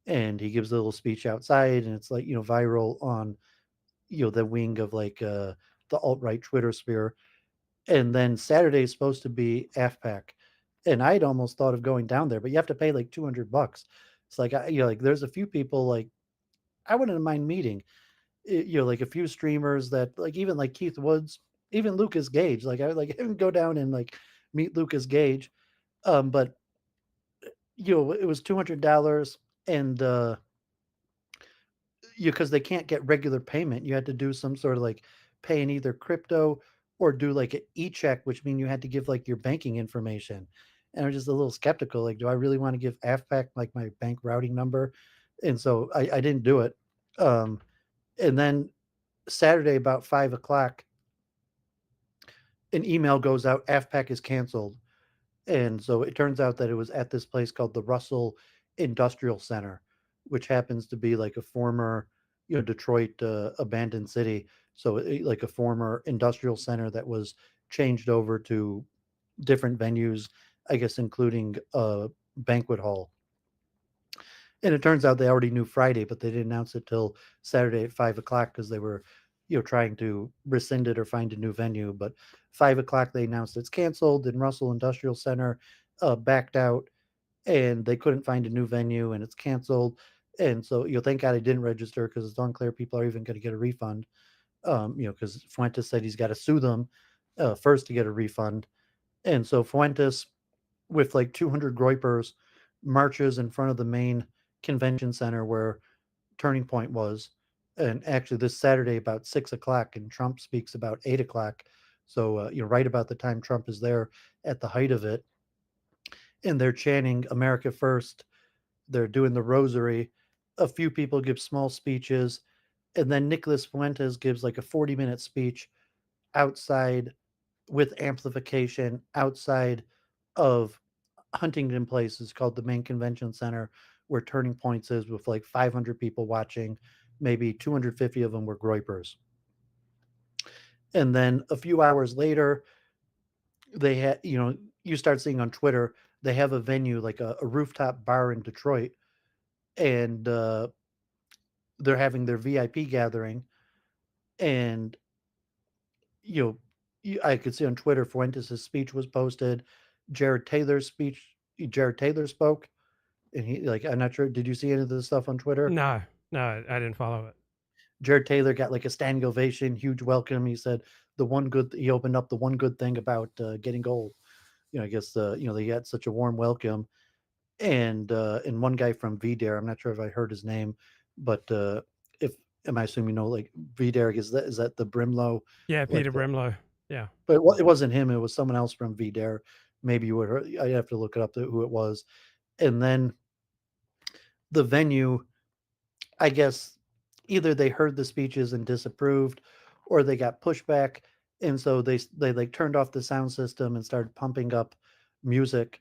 S4: And he gives a little speech outside, and it's like, viral on, the wing of like the alt-right Twitter sphere. And then Saturday is supposed to be AFPAC. And I'd almost thought of going down there, but you have to pay like $200. It's like, like there's a few people like I wouldn't mind meeting, like a few streamers that like, even like Keith Woods, even Lucas Gage. Like I would like even go down and like meet Lucas Gage. But it was $200, and because they can't get regular payment, you had to do some sort of like pay in either crypto or do like an e-check, which means you had to give like your banking information. And I was just a little skeptical, like, do I really want to give AFPAC like my bank routing number? And so I didn't do it. And then Saturday about 5 o'clock, an email goes out, AFPAC is canceled. And so it turns out that it was at this place called the Russell Industrial Center, which happens to be like a former, Detroit abandoned city. So like a former industrial center that was changed over to different venues, I guess, including a banquet hall. And it turns out they already knew Friday, but they didn't announce it till Saturday at 5 o'clock because they were, trying to rescind it or find a new venue. But 5 o'clock, they announced it's canceled, and Russell Industrial Center backed out, and they couldn't find a new venue, and it's canceled. And so, thank God I didn't register, because it's unclear people are even going to get a refund. Because Fuentes said he's got to sue them first to get a refund. And so Fuentes, with like 200 Groypers, marches in front of the main convention center where Turning Point was. And actually, this Saturday about 6 o'clock, and Trump speaks about 8 o'clock. So, right about the time Trump is there at the height of it. And they're chanting America First. They're doing the rosary. A few people give small speeches. And then Nicholas Fuentes gives like a 40-minute speech outside with amplification outside of Huntington Place. Is called the main convention center, where Turning Points is, with like 500 people watching. Maybe 250 of them were Groypers. And then a few hours later, they had, you start seeing on Twitter, they have a venue, like a rooftop bar in Detroit, and they're having their VIP gathering. And, I could see on Twitter, Fuentes' speech was posted. Jared Taylor's speech, Jared Taylor spoke. And he, like, I'm not sure, did you see any of this stuff on Twitter?
S1: No, I didn't follow it.
S4: Jared Taylor got like a standing ovation, huge welcome. He said he opened up the one good thing about getting gold. I guess they got such a warm welcome. And one guy from VDare, I'm not sure if I heard his name, but if am I assuming like VDare, is that the Brimlow?
S1: Yeah,
S4: Like
S1: Peter Brimlow. Yeah.
S4: But it wasn't him. It was someone else from VDare. Maybe you would. I have to look it up who it was. And then the venue, I guess, either they heard the speeches and disapproved, or they got pushback, and so they like turned off the sound system and started pumping up music,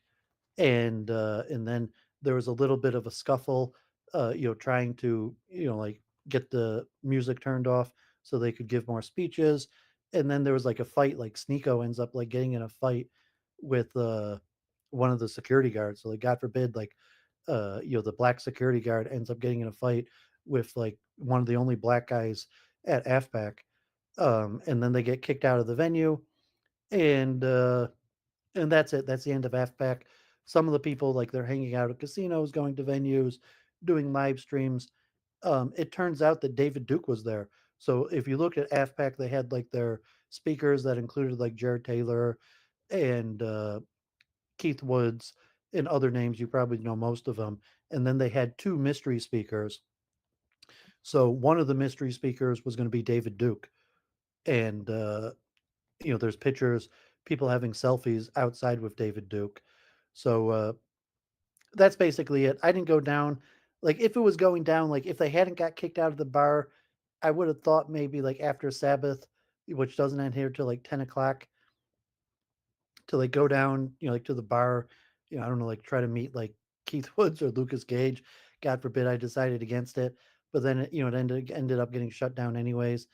S4: and then there was a little bit of a scuffle, trying to like get the music turned off so they could give more speeches. And then there was like a fight, like Sneeko ends up like getting in a fight with one of the security guards. So like, God forbid, like the black security guard ends up getting in a fight with like one of the only black guys at AFPAC. And then they get kicked out of the venue, and that's it. That's the end of AFPAC. Some of the people, like, they're hanging out at casinos, going to venues, doing live streams. It turns out that David Duke was there. So if you look at AFPAC, they had like their speakers that included like Jared Taylor and Keith Woods and other names. You probably know most of them. And then they had two mystery speakers. So one of the mystery speakers was going to be David Duke. And, there's pictures, people having selfies outside with David Duke. So that's basically it. I didn't go down. Like, if it was going down, like, if they hadn't got kicked out of the bar, I would have thought maybe like after Sabbath, which doesn't end here till like 10 o'clock, to like go down, like to the bar, I don't know, like try to meet like Keith Woods or Lucas Gage. God forbid I decided against it. But then, it ended up getting shut down anyways.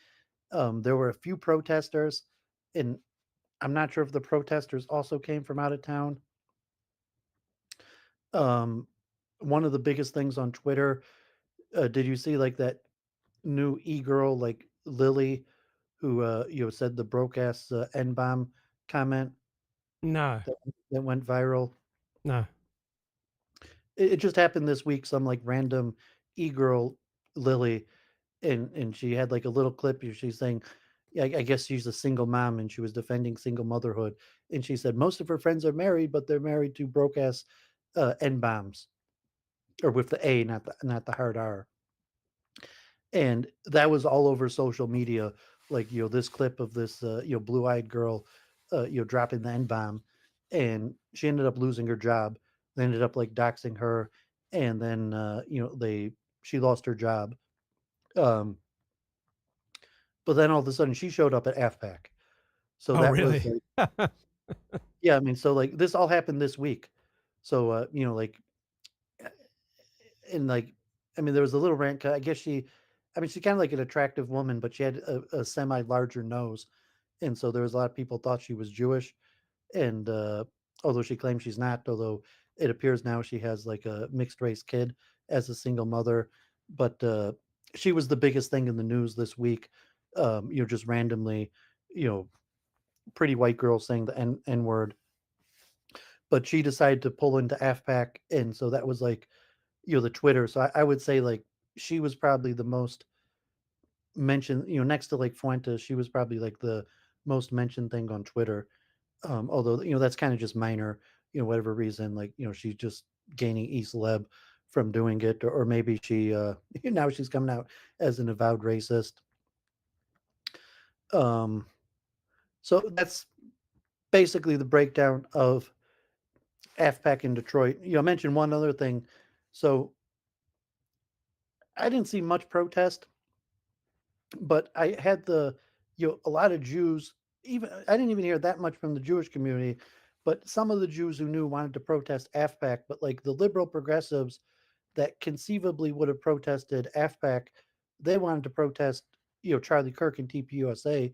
S4: There were a few protesters, and I'm not sure if the protesters also came from out of town. One of the biggest things on Twitter, did you see like that new e-girl like Lily, who said the broke ass N-bomb comment
S1: No,
S4: that went viral?
S1: no.
S4: It just happened this week. Some like random e-girl Lily, and she had like a little clip where she's saying, yeah, I guess she's a single mom and she was defending single motherhood, and she said most of her friends are married, but they're married to broke ass N-bombs, or with the A, not the hard R. And that was all over social media, like this clip of this blue-eyed girl dropping the N-bomb, and she ended up losing her job. They ended up like doxing her, and then she lost her job. But then all of a sudden she showed up at AFPAC. So
S1: Oh,
S4: that was
S1: really?
S4: like, yeah, I mean, so like this all happened this week. So like, and like, I mean, there was a little rant. I guess she's kind of like an attractive woman, but she had a semi larger nose, and so there was a lot of people thought she was Jewish, and although she claims she's not, although it appears now she has like a mixed race kid as a single mother, but she was the biggest thing in the news this week. Just randomly, pretty white girl saying the N word, but she decided to pull into AFPAC, and so that was like the Twitter. So I would say like she was probably the most mentioned, next to like Fuentes, she was probably like the most mentioned thing on Twitter. Although that's kind of just minor, whatever reason, like she's just gaining e-celeb from doing it, or maybe she now she's coming out as an avowed racist. Um, so that's basically the breakdown of AFPAC in Detroit. I mentioned one other thing. So I didn't see much protest, but I had a lot of Jews. Even I didn't even hear that much from the Jewish community, but some of the Jews who knew wanted to protest AFPAC. But like the liberal progressives that conceivably would have protested AFPAC, they wanted to protest, Charlie Kirk and TPUSA.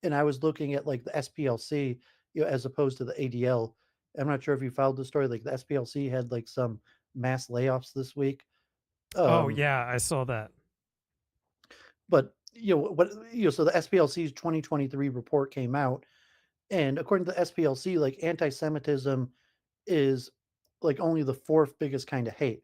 S4: And I was looking at like the SPLC, as opposed to the ADL. I'm not sure if you followed the story. Like the SPLC had like some mass layoffs this week.
S1: Oh,
S4: Um,
S1: yeah, I saw that.
S4: but so the SPLC's 2023 report came out, and according to the SPLC, like anti-Semitism is like only the fourth biggest kind of hate.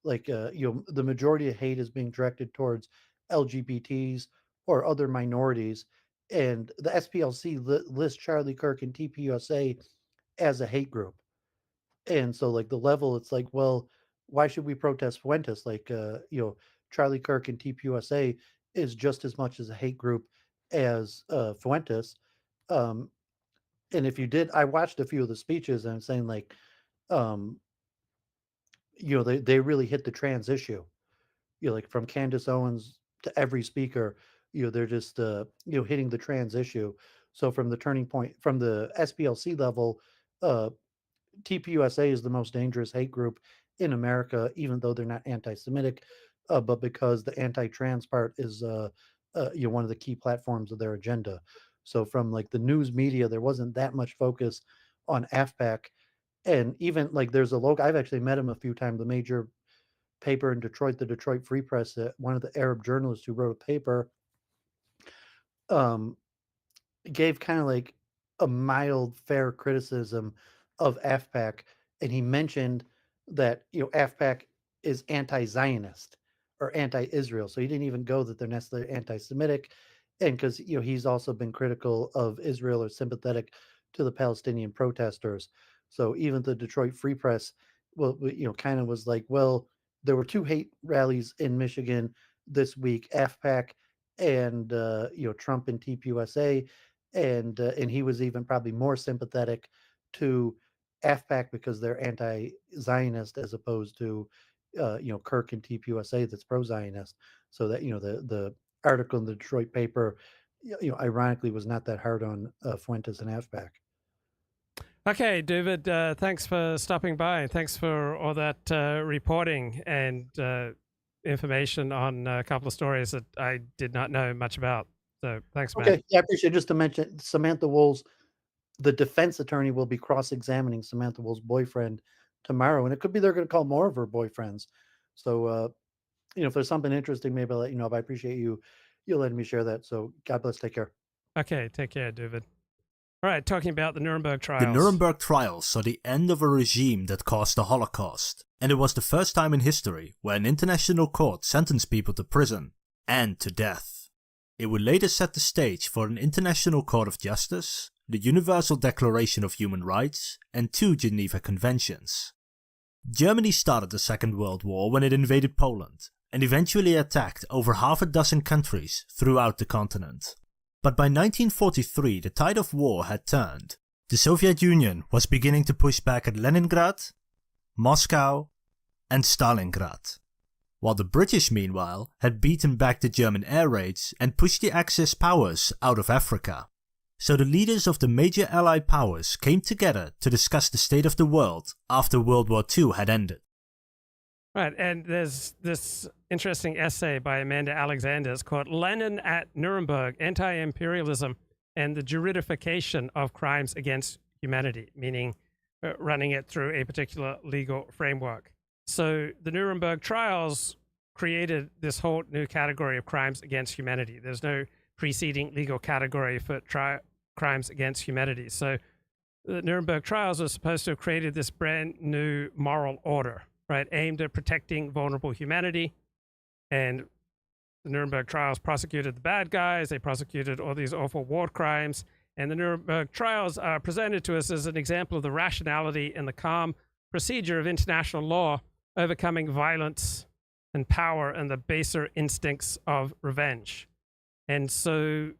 S4: Like the majority of hate is being directed towards LGBTs or other minorities, and the SPLC lists Charlie Kirk and TPUSA as a hate group. And so like the level, it's like, well, why should we protest Fuentes? Like Charlie Kirk and TPUSA is just as much as a hate group as Fuentes. Um, and if you did, I watched a few of the speeches, and I'm saying like, um, they really hit the trans issue. Like from Candace Owens to every speaker, they're just hitting the trans issue. So from the turning point, from the SPLC level, uh, TPUSA is the most dangerous hate group in America, even though they're not anti-Semitic, but because the anti-trans part is one of the key platforms of their agenda. So from like the news media, there wasn't that much focus on AFPAC, and even like there's a local. I've actually met him a few times. The major paper in Detroit, the Detroit Free Press, one of the Arab journalists who wrote a paper, um, gave kind of like a mild, fair criticism of AFPAC, and he mentioned that AFPAC is anti-Zionist, are anti-Israel. So he didn't even go that they're necessarily anti-Semitic, and because he's also been critical of Israel or sympathetic to the Palestinian protesters. So even the Detroit Free Press, well, kind of was like, well, there were 2 hate rallies in Michigan this week, AFPAC and Trump and TPUSA, and he was even probably more sympathetic to AFPAC because they're anti-Zionist as opposed to Kirk and TPUSA that's pro-Zionist. So that the article in the Detroit paper, ironically, was not that hard on Fuentes and AFPAC.
S1: Okay, Dooovid, thanks for stopping by. Thanks for all that reporting and information on a couple of stories that I did not know much about. So thanks, man.
S4: Okay, yeah, I appreciate it. Just to mention, Samantha Woll's, the defense attorney will be cross-examining Samantha Woll's boyfriend tomorrow, and it could be they're going to call more of her boyfriends. So, if there's something interesting, maybe I'll let you know. But I appreciate you letting me share that. So God bless. Take care.
S1: Okay, take care, Dooovid. All right, talking about the Nuremberg Trials.
S5: The Nuremberg Trials saw the end of a regime that caused the Holocaust, and it was the first time in history where an international court sentenced people to prison and to death. It would later set the stage for an International Court of Justice, the Universal Declaration of Human Rights, and 2 Geneva Conventions. Germany started the Second World War when it invaded Poland, and eventually attacked over half a dozen countries throughout the continent. But by 1943 the tide of war had turned. The Soviet Union was beginning to push back at Leningrad, Moscow, and Stalingrad, while the British meanwhile had beaten back the German air raids and pushed the Axis powers out of Africa. So the leaders of the major Allied powers came together to discuss the state of the world after World War II had ended.
S1: Right, and there's this interesting essay by Amanda Alexander. It's called Lenin at Nuremberg, Anti-Imperialism and the Juridification of Crimes Against Humanity, meaning running it through a particular legal framework. So the Nuremberg Trials created this whole new category of crimes against humanity. There's no preceding legal category for crimes against humanity. So the Nuremberg Trials are supposed to have created this brand new moral order, right, aimed at protecting vulnerable humanity. And the Nuremberg Trials prosecuted the bad guys. They prosecuted all these awful war crimes. And the Nuremberg Trials are presented to us as an example of the rationality and the calm procedure of international law overcoming violence and power and the baser instincts of revenge. And so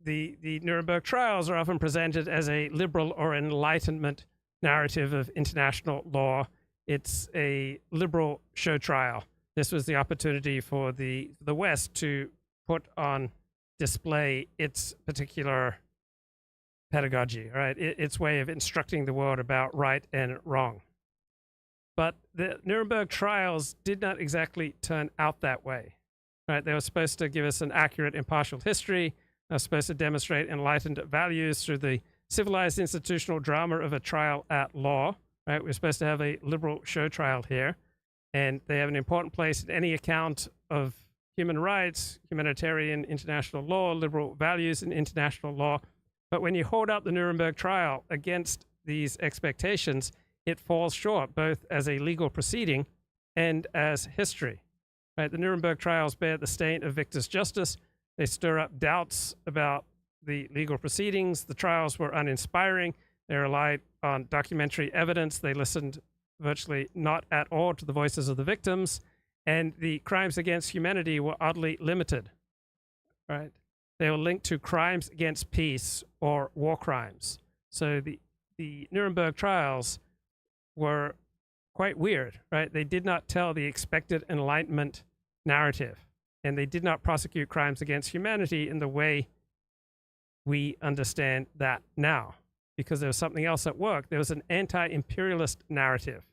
S1: the Nuremberg Trials are often presented as a liberal or enlightenment narrative of international law. It's a liberal show trial. This was the opportunity for the West to put on display its particular pedagogy, right? Its way of instructing the world about right and wrong. But the Nuremberg Trials did not exactly turn out that way, right? They were supposed to give us an accurate, impartial history. They were supposed to demonstrate enlightened values through the civilized institutional drama of a trial at law, right? We're supposed to have a liberal show trial here, and they have an important place in any account of human rights, humanitarian international law, liberal values in international law. But when you hold up the Nuremberg trial against these expectations, it falls short, both as a legal proceeding and as history. Right? The Nuremberg trials bear the stain of victor's justice. They stir up doubts about the legal proceedings. The trials were uninspiring. They relied on documentary evidence. They listened virtually not at all to the voices of the victims. And the crimes against humanity were oddly limited. Right? They were linked to crimes against peace or war crimes. So the Nuremberg trials were quite weird, right? They did not tell the expected Enlightenment narrative, and they did not prosecute crimes against humanity in the way we understand that now, because there was something else at work. There was an anti-imperialist narrative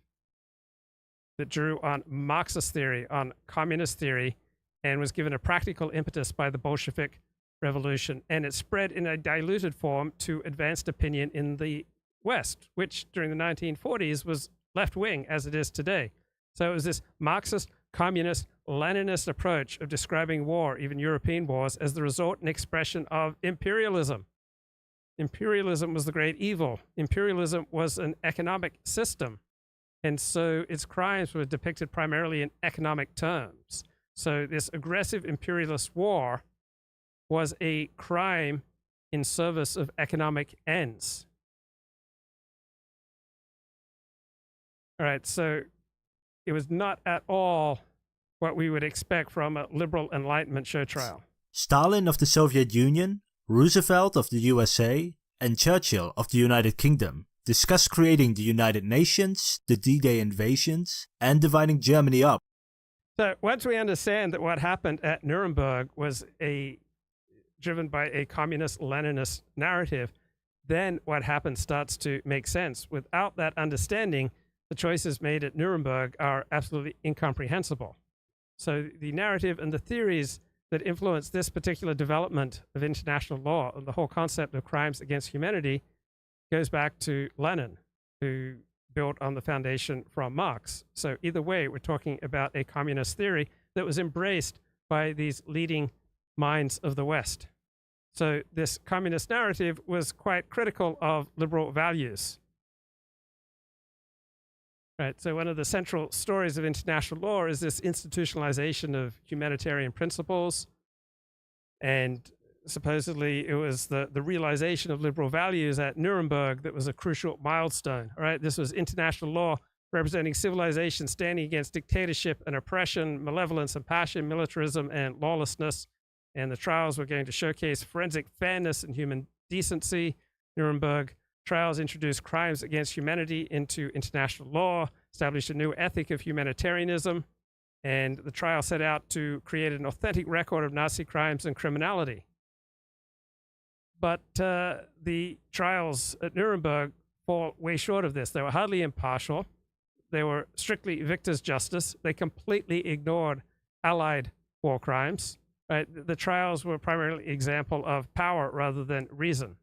S1: that drew on Marxist theory, on communist theory, and was given a practical impetus by the Bolshevik Revolution, and it spread in a diluted form to advanced opinion in the West, which during the 1940s was left-wing as it is today. So it was this Marxist, communist, Leninist approach of describing war, even European wars, as the result and expression of imperialism. Imperialism was the great evil. Imperialism was an economic system And so its crimes were depicted primarily in economic terms. So this aggressive imperialist war was a crime in service of economic ends. All right, so it was not at all what we would expect from a liberal Enlightenment show trial.
S5: Stalin of the Soviet Union, Roosevelt of the USA, and Churchill of the United Kingdom discussed creating the United Nations, the D-Day invasions, and dividing Germany up.
S1: So once we understand that what happened at Nuremberg was driven by a communist Leninist narrative, then what happened starts to make sense. Without that understanding, the choices made at Nuremberg are absolutely incomprehensible. So the narrative and the theories that influence this particular development of international law and the whole concept of crimes against humanity goes back to Lenin, who built on the foundation from Marx. So either way, we're talking about a communist theory that was embraced by these leading minds of the West. So this communist narrative was quite critical of liberal values. Right, so one of the central stories of international law is this institutionalization of humanitarian principles. And supposedly it was the realization of liberal values at Nuremberg that was a crucial milestone. All right, this was international law representing civilization standing against dictatorship and oppression, malevolence and passion, militarism and lawlessness. And the trials were going to showcase forensic fairness and human decency. Nuremberg trials introduced crimes against humanity into international law, established a new ethic of humanitarianism, and the trial set out to create an authentic record of Nazi crimes and criminality. But the trials at Nuremberg fall way short of this. They were hardly impartial. They were strictly victor's justice. They completely ignored Allied war crimes. Right? The trials were primarily an example of power rather than reason.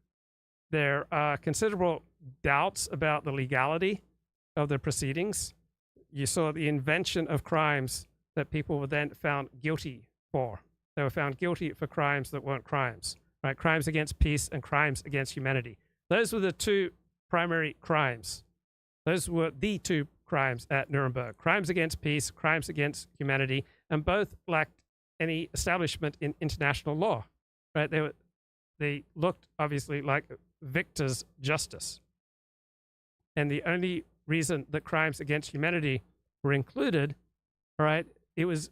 S1: There are considerable doubts about the legality of the proceedings. You saw the invention of crimes that people were then found guilty for. They were found guilty for crimes that weren't crimes, right? Crimes against peace and crimes against humanity. Those were the two primary crimes. Those were the two crimes at Nuremberg. Crimes against peace, crimes against humanity, and both lacked any establishment in international law, right? They looked obviously like victor's justice. And the only reason that crimes against humanity were included, all right, it was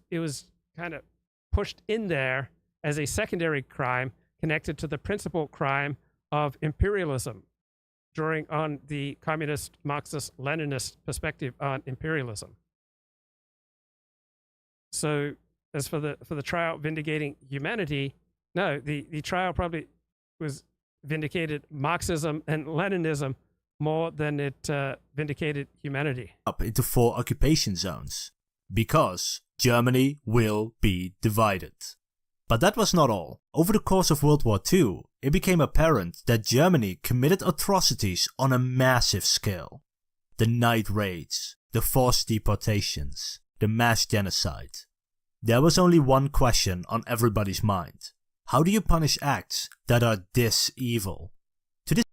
S1: kind of pushed in there as a secondary crime connected to the principal crime of imperialism, drawing on the communist Marxist-Leninist perspective on imperialism. So as for the trial vindicating humanity, no, the trial probably was vindicated Marxism and Leninism more than it vindicated humanity.
S5: Up into 4 occupation zones, because Germany will be divided. But that was not all. Over the course of World War II, it became apparent that Germany committed atrocities on a massive scale. The night raids, the forced deportations, the mass genocide. There was only one question on everybody's mind. How do you punish acts that are this evil?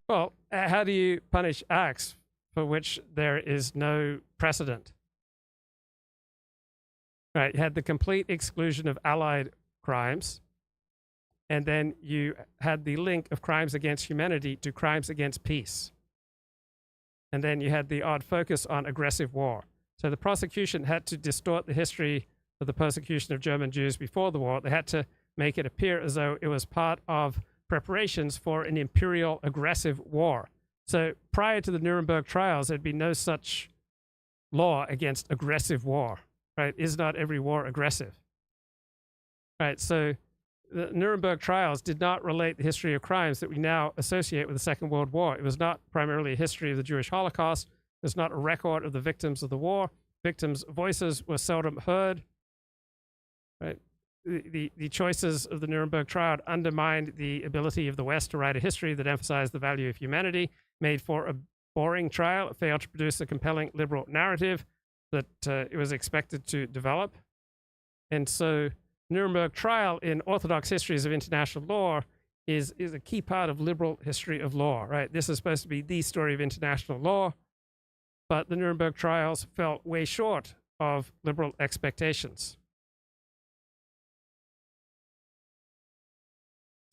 S1: Well, how do you punish acts for which there is no precedent? Right, you had the complete exclusion of Allied crimes, and then you had the link of crimes against humanity to crimes against peace. And then you had the odd focus on aggressive war. So the prosecution had to distort the history of the persecution of German Jews before the war. They had to make it appear as though it was part of preparations for an imperial aggressive war. So prior to the Nuremberg trials, there'd be no such law against aggressive war, right? Is not every war aggressive? Right, so the Nuremberg trials did not relate the history of crimes that we now associate with the Second World War. It was not primarily a history of the Jewish Holocaust. It was not a record of the victims of the war. Victims' voices were seldom heard, right? The choices of the Nuremberg trial undermined the ability of the West to write a history that emphasized the value of humanity, made for a boring trial. It failed to produce a compelling liberal narrative that it was expected to develop. And so Nuremberg trial in orthodox histories of international law is a key part of liberal history of law, right? This is supposed to be the story of international law. but the Nuremberg trials fell way short of liberal expectations.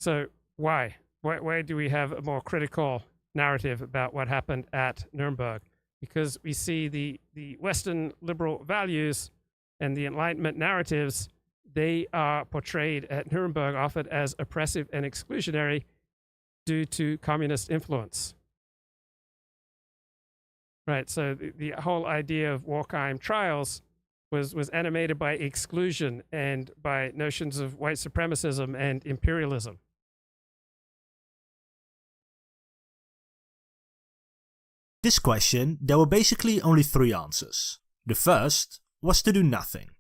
S1: So why? Why do we have a more critical narrative about what happened at Nuremberg? Because we see the Western liberal values and the Enlightenment narratives, they are portrayed at Nuremberg often as oppressive and exclusionary due to communist influence. Right, so the whole idea of war crime trials was animated by exclusion and by notions of white supremacism and imperialism.
S5: This question, there were basically only three answers. The first was to do nothing,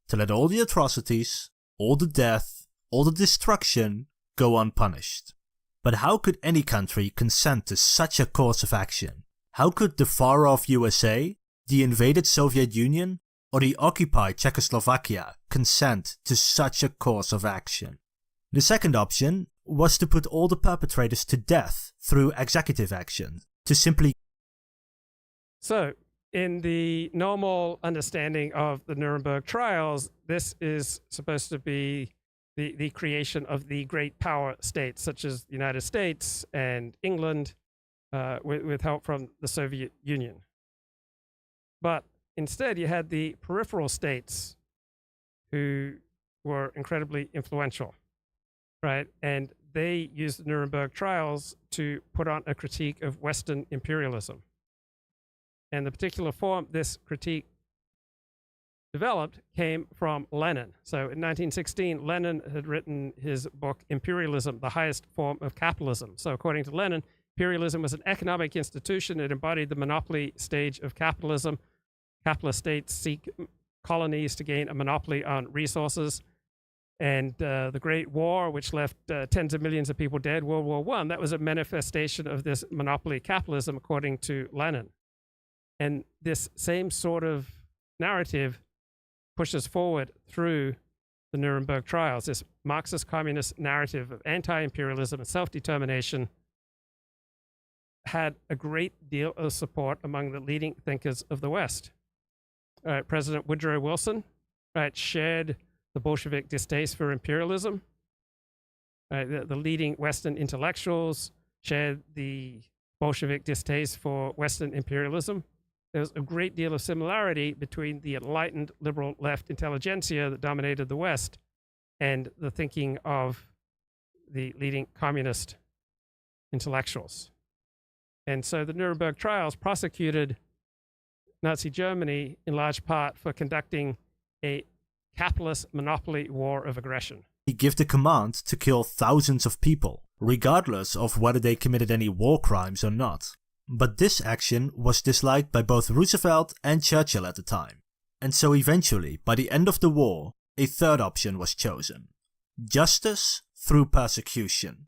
S5: to let all the atrocities, all the death, all the destruction go unpunished. But how could any country consent to such a course of action? How could the far-off USA, the invaded Soviet Union, or the occupied Czechoslovakia consent to such a course of action? The second option was to put all the perpetrators to death through executive action, to simply...
S1: So, in the normal understanding of the Nuremberg trials, this is supposed to be the creation of the great power states, such as the United States and England, with help from the Soviet Union. But instead, you had the peripheral states who were incredibly influential, right? And they used the Nuremberg trials to put on a critique of Western imperialism. And the particular form this critique developed came from Lenin. So in 1916, Lenin had written his book, Imperialism, the Highest Form of Capitalism. So according to Lenin, imperialism was an economic institution. It embodied the monopoly stage of capitalism. Capitalist states seek colonies to gain a monopoly on resources. And the Great War, which left tens of millions of people dead, World War I, that was a manifestation of this monopoly capitalism, according to Lenin. And this same sort of narrative pushes forward through the Nuremberg trials. This Marxist-communist narrative of anti-imperialism and self-determination had a great deal of support among the leading thinkers of the West. President Woodrow Wilson shared the Bolshevik distaste for imperialism. The leading Western intellectuals shared the Bolshevik distaste for Western imperialism. There was a great deal of similarity between the enlightened liberal left intelligentsia that dominated the West and the thinking of the leading communist intellectuals. And so the Nuremberg trials prosecuted Nazi Germany in large part for conducting a capitalist monopoly war of aggression.
S5: He gave the command to kill thousands of people, regardless of whether they committed any war crimes or not. But this action was disliked by both Roosevelt and Churchill at the time, and so eventually, by the end of the war, a third option was chosen: justice through persecution.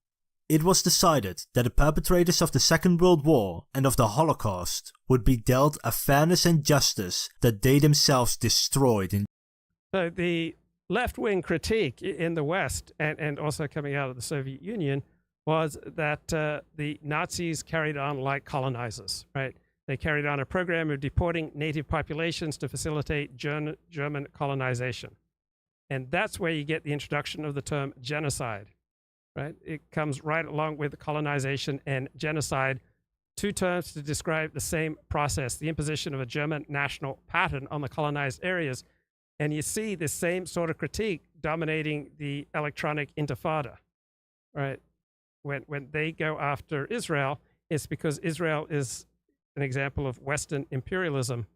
S5: It was decided that the perpetrators of the Second World War and of the Holocaust would be dealt a fairness and justice that they themselves destroyed in.
S1: So the left-wing critique in the West, and also coming out of the Soviet Union, was that the Nazis carried on like colonizers, right? They carried on a program of deporting native populations to facilitate German colonization. And that's where you get the introduction of the term genocide, right? It comes right along with colonization and genocide, two terms to describe the same process, the imposition of a German national pattern on the colonized areas. And you see the same sort of critique dominating the electronic intifada, right? When they go after Israel, it's because Israel is an example of Western imperialism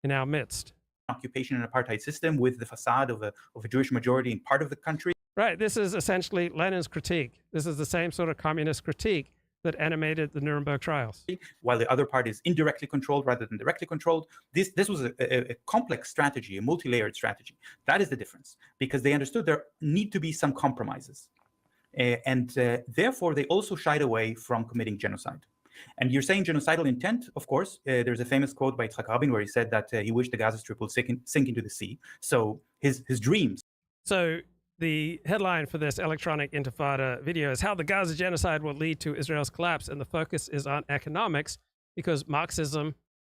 S1: in our midst.
S2: Occupation and apartheid system with the facade of a Jewish majority in part of the country.
S1: Right. This is essentially Lenin's critique. This is the same sort of communist critique that animated the Nuremberg trials.
S2: While the other part is indirectly controlled rather than directly controlled. This was a complex strategy, a multi-layered strategy. That is the difference, because they understood there need to be some compromises. And therefore, they also shied away from committing genocide. And you're saying genocidal intent, of course. There's a famous quote by Yitzhak Rabin where he said that he wished the Gaza Strip would sink into the sea. So his dreams.
S1: So the headline for this electronic intifada video is how the Gaza genocide will lead to Israel's collapse. And the focus is on economics, because Marxism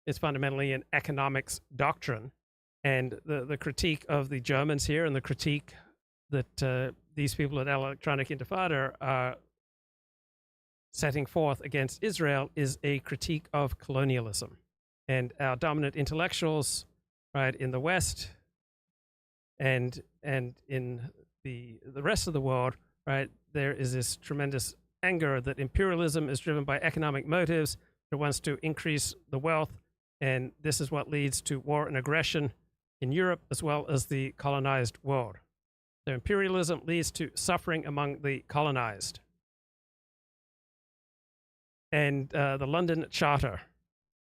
S1: is fundamentally an economics doctrine. And the critique of the Germans here and the critique that these people at Electronic Intifada are setting forth against Israel is a critique of colonialism. And our dominant intellectuals, right, in the West and in the rest of the world, right, there is this tremendous anger that imperialism is driven by economic motives. It wants to increase the wealth, and this is what leads to war and aggression in Europe as well as the colonized world. So imperialism leads to suffering among the colonized. And the London Charter,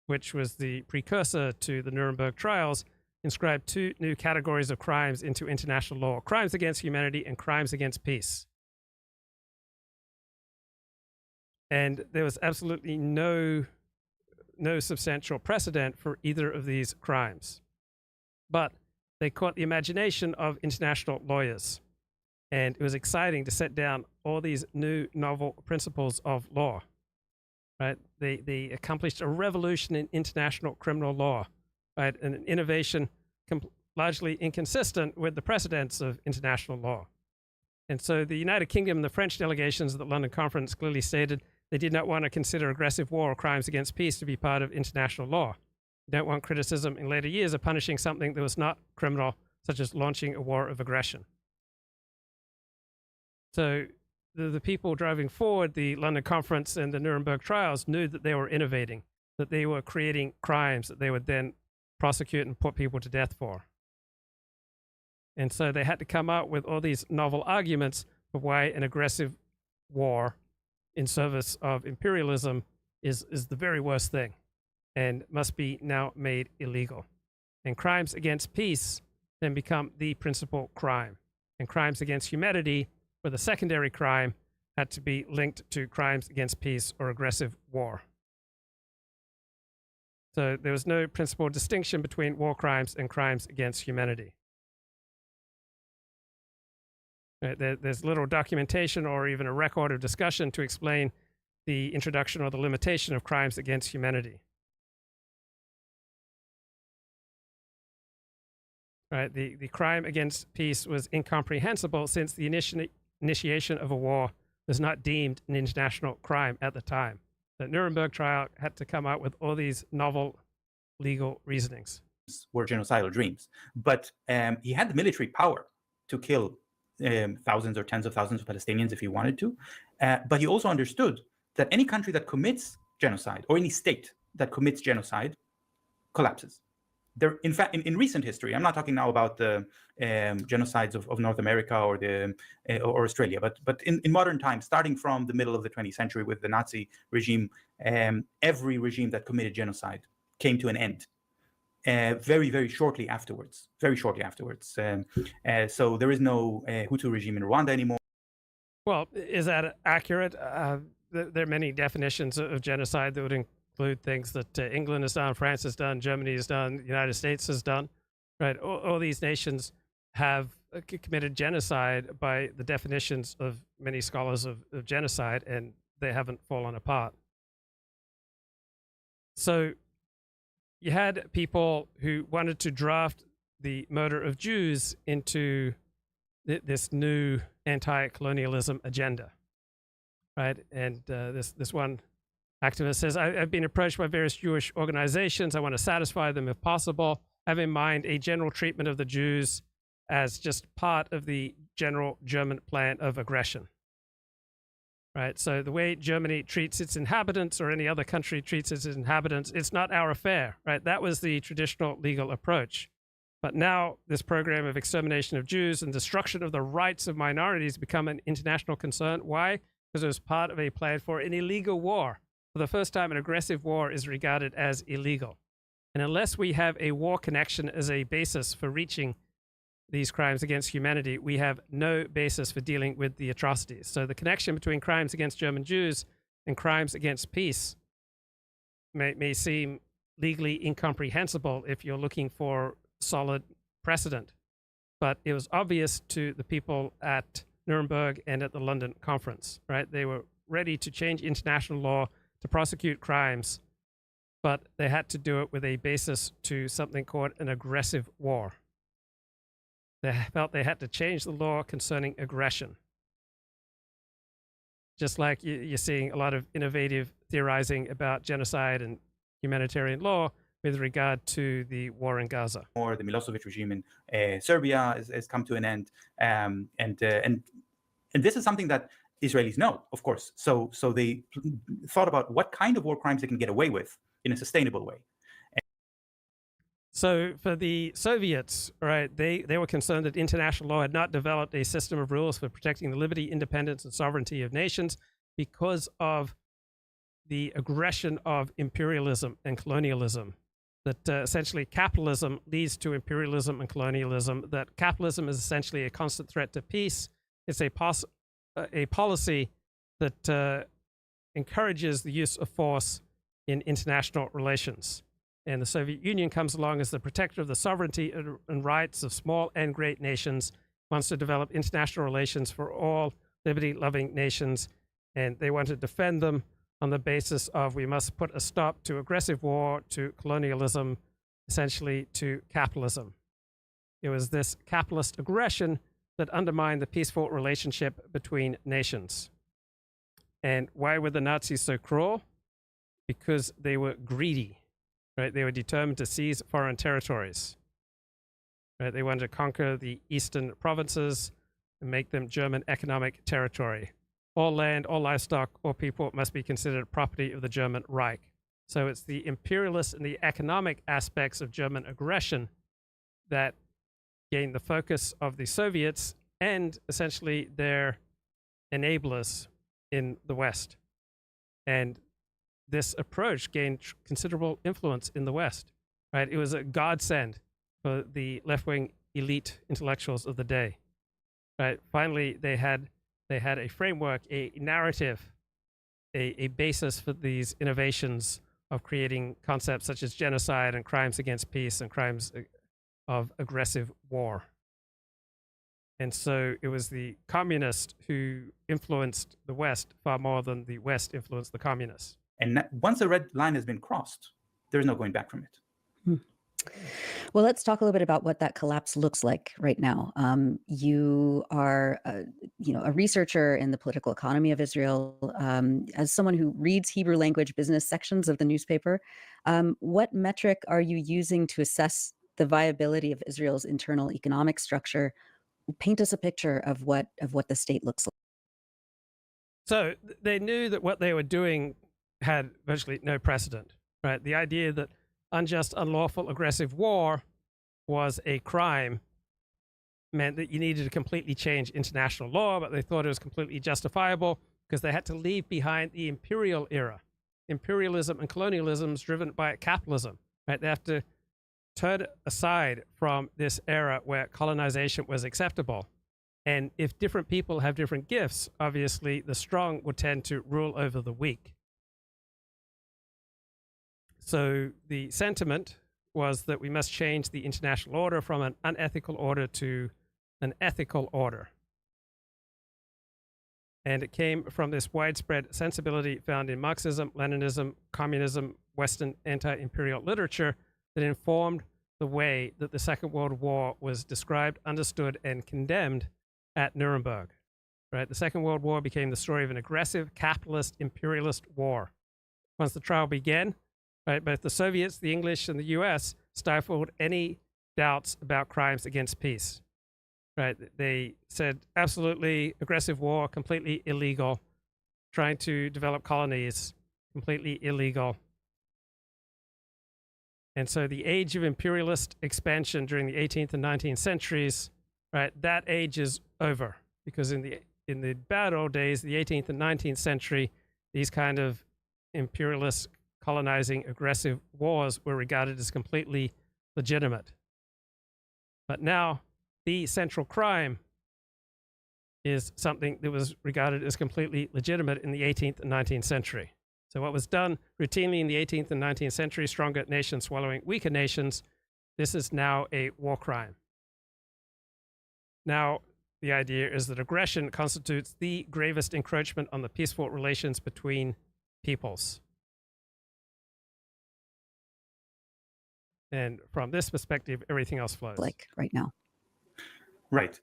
S1: which was the precursor to the Nuremberg Trials, inscribed 2 new categories of crimes into international law: crimes against humanity and crimes against peace. And there was absolutely no substantial precedent for either of these crimes. But they caught the imagination of international lawyers. And it was exciting to set down all these new novel principles of law. Right? They accomplished a revolution in international criminal law, right? An innovation largely inconsistent with the precedents of international law. And so the United Kingdom and the French delegations at the London Conference clearly stated they did not want to consider aggressive war or crimes against peace to be part of international law. They don't want criticism in later years of punishing something that was not criminal, such as launching a war of aggression. So the people driving forward the London Conference and the Nuremberg Trials knew that they were innovating, that they were creating crimes that they would then prosecute and put people to death for. And so they had to come up with all these novel arguments for why an aggressive war in service of imperialism is the very worst thing and must be now made illegal. And crimes against peace then become the principal crime. And crimes against humanity, where the secondary crime, had to be linked to crimes against peace or aggressive war. So there was no principal distinction between war crimes and crimes against humanity. There's little documentation or even a record of discussion to explain the introduction or the limitation of crimes against humanity. Right? The crime against peace was incomprehensible since the initiation of a war was not deemed an international crime at the time. The Nuremberg trial had to come out with all these novel legal reasonings.
S2: Were genocidal dreams, but he had the military power to kill thousands or tens of thousands of Palestinians if he wanted to. But he also understood that any country that commits genocide, or any state that commits genocide, collapses. There, in fact, in recent history, I'm not talking now about the genocides of North America or or Australia, but in modern times, starting from the middle of the 20th century with the Nazi regime, every regime that committed genocide came to an end very, very shortly afterwards. Very shortly afterwards. So there is no Hutu regime in Rwanda anymore.
S1: Well, is that accurate? There are many definitions of genocide that would include things that England has done, France has done, Germany has done, the United States has done. Right? All these nations have committed genocide by the definitions of many scholars of genocide, and they haven't fallen apart. So you had people who wanted to draft the murder of Jews into this new anti-colonialism agenda, right? And this one activist says, I've been approached by various Jewish organizations. I want to satisfy them if possible. Have in mind a general treatment of the Jews as just part of the general German plan of aggression. Right, so the way Germany treats its inhabitants or any other country treats its inhabitants, it's not our affair, right? That was the traditional legal approach. But now this program of extermination of Jews and destruction of the rights of minorities become an international concern. Why? Because it was part of a plan for an illegal war. For the first time, an aggressive war is regarded as illegal. And unless we have a war connection as a basis for reaching these crimes against humanity, we have no basis for dealing with the atrocities. So the connection between crimes against German Jews and crimes against peace may seem legally incomprehensible if you're looking for solid precedent. But it was obvious to the people at Nuremberg and at the London Conference, right? They were ready to change international law to prosecute crimes, but they had to do it with a basis to something called an aggressive war. They felt they had to change the law concerning aggression. Just like you're seeing a lot of innovative theorizing about genocide and humanitarian law with regard to the war in Gaza.
S2: Or the Milosevic regime in Serbia has come to an end, and this is something that Israelis know, of course. So they thought about what kind of war crimes they can get away with in a sustainable way.
S1: So for the Soviets, right, they were concerned that international law had not developed a system of rules for protecting the liberty, independence, and sovereignty of nations because of the aggression of imperialism and colonialism. That essentially capitalism leads to imperialism and colonialism, that capitalism is essentially a constant threat to peace. It's a policy that encourages the use of force in international relations. And the Soviet Union comes along as the protector of the sovereignty and rights of small and great nations, wants to develop international relations for all liberty-loving nations, and they want to defend them on the basis of we must put a stop to aggressive war, to colonialism, essentially to capitalism. It was this capitalist aggression that undermined the peaceful relationship between nations. And why were the Nazis so cruel? Because they were greedy. Right, they were determined to seize foreign territories. Right, they wanted to conquer the eastern provinces and make them German economic territory. All land, all livestock, all people must be considered property of the German Reich. So it's the imperialist and the economic aspects of German aggression that gained the focus of the Soviets and essentially their enablers in the West. And this approach gained considerable influence in the West, right? It was a godsend for the left-wing elite intellectuals of the day, right? Finally, they had a framework, a narrative, a basis for these innovations of creating concepts such as genocide and crimes against peace and crimes of aggressive war. And so it was the communists who influenced the West far more than the West influenced the communists.
S2: And once the red line has been crossed, there's no going back from it.
S6: Well, let's talk a little bit about what that collapse looks like right now. You are, a researcher in the political economy of Israel. As someone who reads Hebrew language business sections of the newspaper, what metric are you using to assess the viability of Israel's internal economic structure? Paint us a picture of what the state looks like.
S1: So they knew that what they were doing had virtually no precedent, right? The idea that unjust, unlawful, aggressive war was a crime meant that you needed to completely change international law, but they thought it was completely justifiable because they had to leave behind the imperial era. Imperialism and colonialism is driven by capitalism, right? They have to turn aside from this era where colonization was acceptable. And if different people have different gifts, obviously the strong would tend to rule over the weak. So the sentiment was that we must change the international order from an unethical order to an ethical order. And it came from this widespread sensibility found in Marxism, Leninism, communism, Western anti-imperial literature that informed the way that the Second World War was described, understood, and condemned at Nuremberg. Right? The Second World War became the story of an aggressive, capitalist, imperialist war. Once the trial began, right, both the Soviets, the English, and the US stifled any doubts about crimes against peace. Right? They said absolutely aggressive war, completely illegal. Trying to develop colonies, completely illegal. And so the age of imperialist expansion during the 18th and 19th centuries, right, that age is over. Because in the bad old days, the 18th and 19th century, these kind of imperialist, colonizing, aggressive wars were regarded as completely legitimate. But now, the central crime is something that was regarded as completely legitimate in the 18th and 19th century. So what was done routinely in the 18th and 19th century, stronger nations swallowing weaker nations, this is now a war crime. Now, the idea is that aggression constitutes the gravest encroachment on the peaceful relations between peoples. And from this perspective, everything else flows.
S6: Like right now.
S2: Right.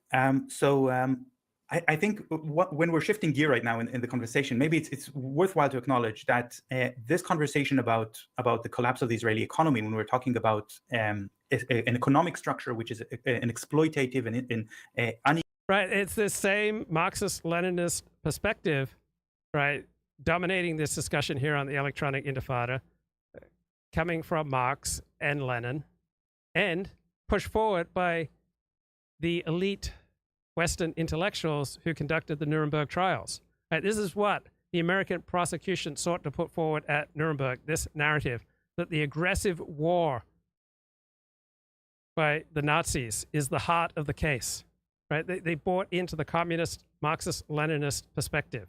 S2: I think when we're shifting gear right now in the conversation, maybe it's worthwhile to acknowledge that this conversation about the collapse of the Israeli economy, when we're talking about an economic structure which is an exploitative and
S1: right, it's the same Marxist-Leninist perspective, right, dominating this discussion here on the electronic intifada, coming from Marx and Lenin, and pushed forward by the elite Western intellectuals who conducted the Nuremberg Trials. Right, this is what the American prosecution sought to put forward at Nuremberg, this narrative that the aggressive war by the Nazis is the heart of the case. Right? They bought into the communist, Marxist-Leninist perspective.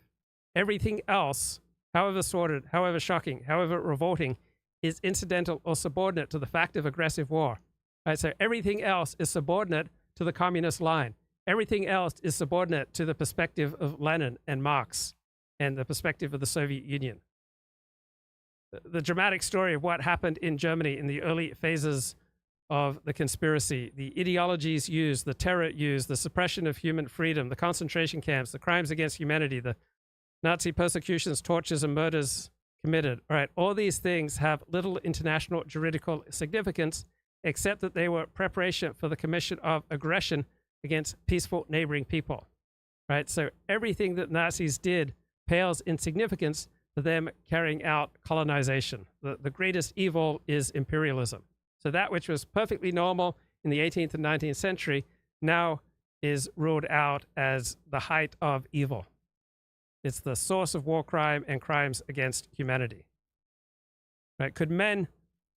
S1: Everything else, however sordid, however shocking, however revolting, is incidental or subordinate to the fact of aggressive war. Right? So everything else is subordinate to the communist line. Everything else is subordinate to the perspective of Lenin and Marx and the perspective of the Soviet Union. The dramatic story of what happened in Germany in the early phases of the conspiracy, the ideologies used, the terror used, the suppression of human freedom, the concentration camps, the crimes against humanity, the Nazi persecutions, tortures, and murders committed. All right, all these things have little international juridical significance, except that they were preparation for the commission of aggression against peaceful neighboring people. Right, so everything that Nazis did pales in significance to them carrying out colonization. The greatest evil is imperialism. So that which was perfectly normal in the 18th and 19th century now is ruled out as the height of evil. It's the source of war crime and crimes against humanity. Right? Could men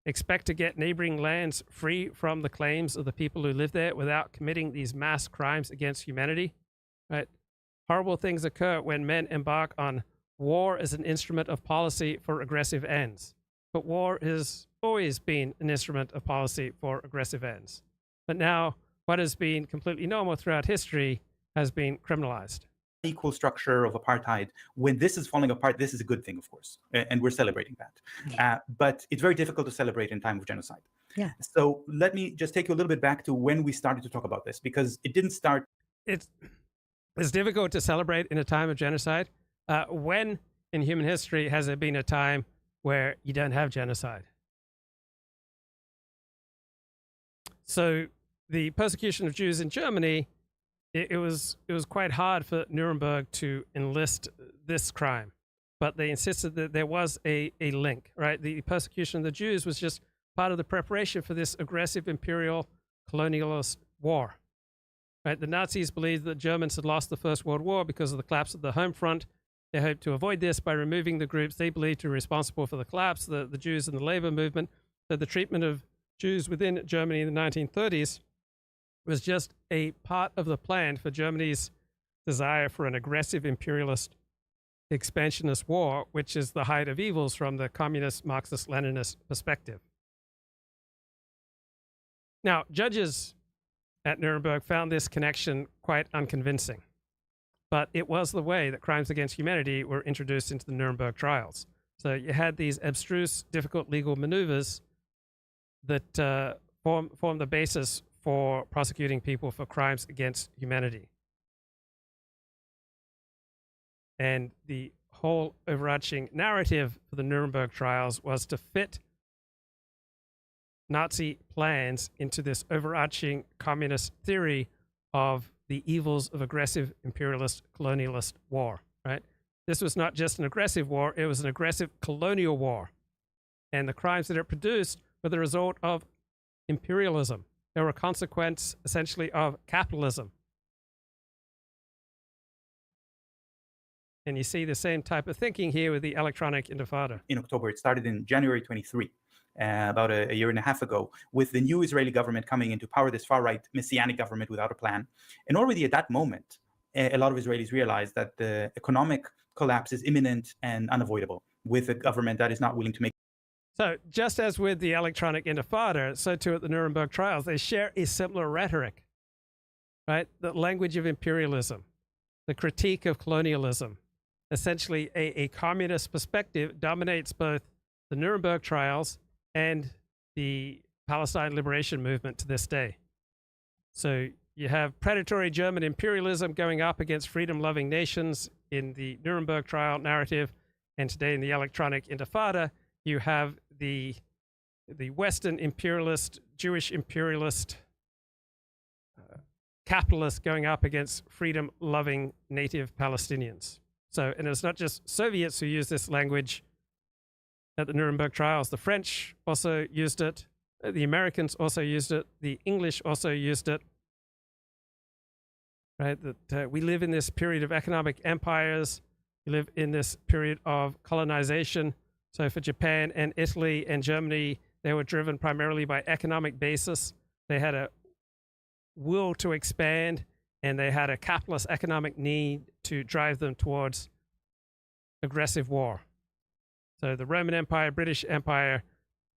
S1: expect to get neighboring lands free from the claims of the people who live there without committing these mass crimes against humanity? Right? Horrible things occur when men embark on war as an instrument of policy for aggressive ends. But war has always been an instrument of policy for aggressive ends. But now, what has been completely normal throughout history has been criminalized.
S2: Equal structure of apartheid. When this is falling apart, this is a good thing, of course, and we're celebrating that. But it's very difficult to celebrate in time of genocide.
S6: Yeah.
S2: So let me just take you a little bit back to when we started to talk about this, because it didn't start.
S1: It's difficult to celebrate in a time of genocide. When in human history has there been a time where you don't have genocide? So the persecution of Jews in Germany, it was quite hard for Nuremberg to enlist this crime, but they insisted that there was a link, right? The persecution of the Jews was just part of the preparation for this aggressive imperial colonialist war, right? The Nazis believed that Germans had lost the First World War because of the collapse of the home front. They hoped to avoid this by removing the groups they believed to be responsible for the collapse, the Jews and the labor movement. So the treatment of Jews within Germany in the 1930s was just a part of the plan for Germany's desire for an aggressive imperialist expansionist war, which is the height of evils from the communist Marxist-Leninist perspective. Now, judges at Nuremberg found this connection quite unconvincing, but it was the way that crimes against humanity were introduced into the Nuremberg trials. So you had these abstruse, difficult legal maneuvers that form the basis for prosecuting people for crimes against humanity. And the whole overarching narrative for the Nuremberg trials was to fit Nazi plans into this overarching communist theory of the evils of aggressive imperialist colonialist war, right? This was not just an aggressive war, it was an aggressive colonial war. And the crimes that it produced were the result of imperialism. They were a consequence, essentially, of capitalism. And you see the same type of thinking here with the electronic intifada.
S2: In October, it started in January 23, about a year and a half ago, with the new Israeli government coming into power, this far-right messianic government without a plan. And already at that moment, a lot of Israelis realized that the economic collapse is imminent and unavoidable, with a government that is not willing to make.
S1: So just as with the electronic intifada, so too at the Nuremberg trials, they share a similar rhetoric, right? The language of imperialism, the critique of colonialism. Essentially, a communist perspective dominates both the Nuremberg trials and the Palestine liberation movement to this day. So you have predatory German imperialism going up against freedom-loving nations in the Nuremberg trial narrative, and today in the electronic intifada, you have the Western imperialist, Jewish imperialist, capitalist going up against freedom-loving native Palestinians. So, and it's not just Soviets who use this language at the Nuremberg trials. The French also used it. The Americans also used it. The English also used it. Right? That we live in this period of economic empires. We live in this period of colonization. So for Japan and Italy and Germany, they were driven primarily by economic basis. They had a will to expand, and they had a capitalist economic need to drive them towards aggressive war. So the Roman Empire, British Empire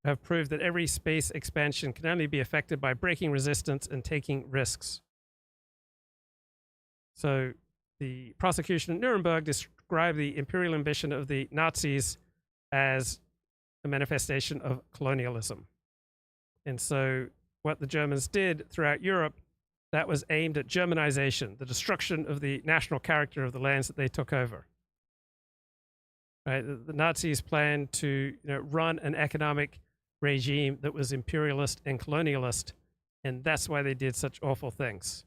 S1: have proved that every space expansion can only be affected by breaking resistance and taking risks. So the prosecution at Nuremberg described the imperial ambition of the Nazis as a manifestation of colonialism. And so what the Germans did throughout Europe, that was aimed at Germanization, the destruction of the national character of the lands that they took over. Right? The Nazis planned to run an economic regime that was imperialist and colonialist, and that's why they did such awful things.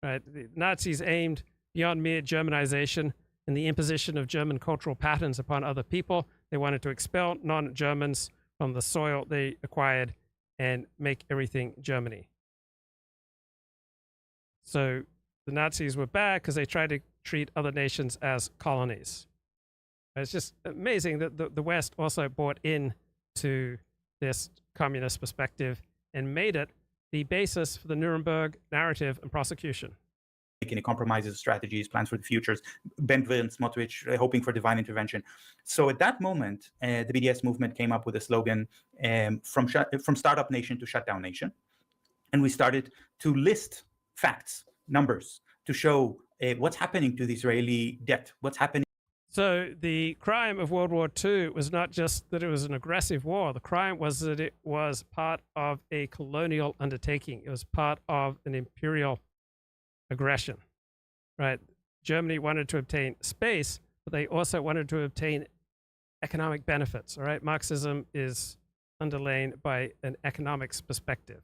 S1: Right? The Nazis aimed beyond mere Germanization and the imposition of German cultural patterns upon other people. They wanted to expel non-Germans from the soil they acquired and make everything Germany. So the Nazis were bad because they tried to treat other nations as colonies. It's just amazing that the West also bought into this communist perspective and made it the basis for the Nuremberg narrative and prosecution.
S2: Making compromises, strategies, plans for the futures, Ben-Gvir and Smotrich hoping for divine intervention. So at that moment, the BDS movement came up with a slogan, from startup nation to shutdown nation. And we started to list facts, numbers, to show what's happening to the Israeli debt, what's happening.
S1: So the crime of World War II was not just that it was an aggressive war. The crime was that it was part of a colonial undertaking. It was part of an imperial aggression, right? Germany wanted to obtain space, but they also wanted to obtain economic benefits, all right? Marxism is underlain by an economics perspective.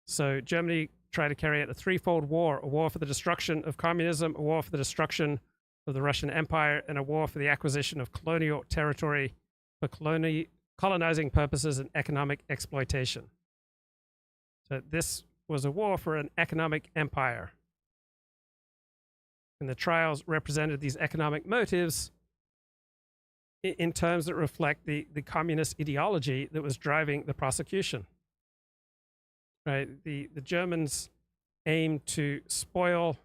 S1: So Germany tried to carry out a threefold war: a war for the destruction of communism, a war for the destruction of the Russian Empire, and a war for the acquisition of colonial territory for colonizing purposes and economic exploitation. So this was a war for an economic empire. And the trials represented these economic motives in terms that reflect the communist ideology that was driving the prosecution. Right? The Germans aimed to spoil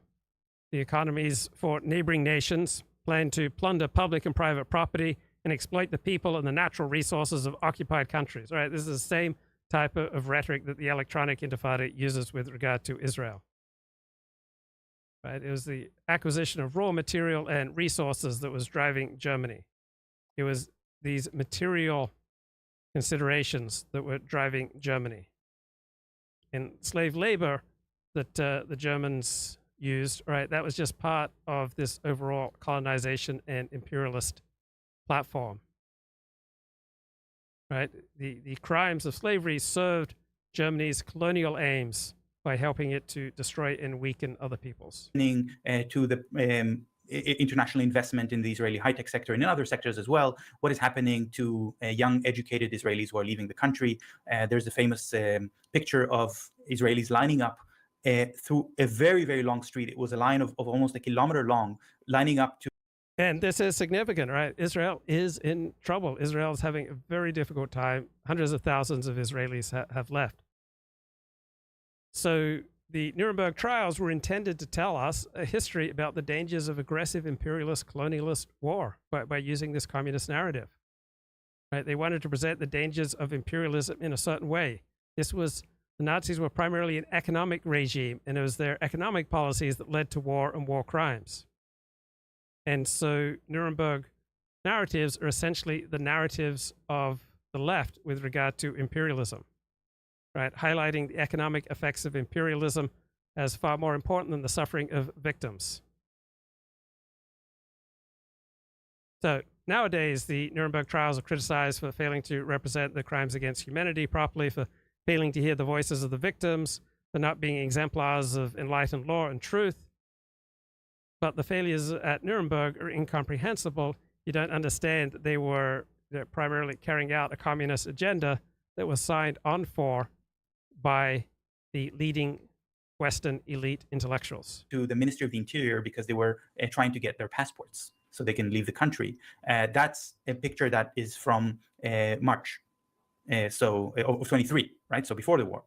S1: the economies for neighboring nations, planned to plunder public and private property, and exploit the people and the natural resources of occupied countries. Right? This is the same type of rhetoric that the electronic intifada uses with regard to Israel. Right? It was the acquisition of raw material and resources that was driving Germany. It was these material considerations that were driving Germany. And slave labor that the Germans used, right, that was just part of this overall colonization and imperialist platform. Right? The crimes of slavery served Germany's colonial aims by helping it to destroy and weaken other peoples.
S2: To the international investment in the Israeli high-tech sector and in other sectors as well. What is happening to young, educated Israelis who are leaving the country? There's a famous picture of Israelis lining up through a very, very long street. It was a line of almost a kilometer long, lining up to.
S1: And this is significant, right? Israel is in trouble. Israel is having a very difficult time. Hundreds of thousands of Israelis have left. So the Nuremberg trials were intended to tell us a history about the dangers of aggressive imperialist colonialist war by using this communist narrative. Right? They wanted to present the dangers of imperialism in a certain way. The Nazis were primarily an economic regime, and it was their economic policies that led to war and war crimes. And so Nuremberg narratives are essentially the narratives of the left with regard to imperialism. right? Highlighting the economic effects of imperialism as far more important than the suffering of victims. So nowadays, the Nuremberg Trials are criticized for failing to represent the crimes against humanity properly, for failing to hear the voices of the victims, for not being exemplars of enlightened law and truth. But the failures at Nuremberg are incomprehensible. You don't understand that they were primarily carrying out a communist agenda that was signed on for by the leading Western elite intellectuals.
S2: To the Ministry of the Interior because they were trying to get their passports so they can leave the country. That's a picture that is from March, of 23, right? So before the war.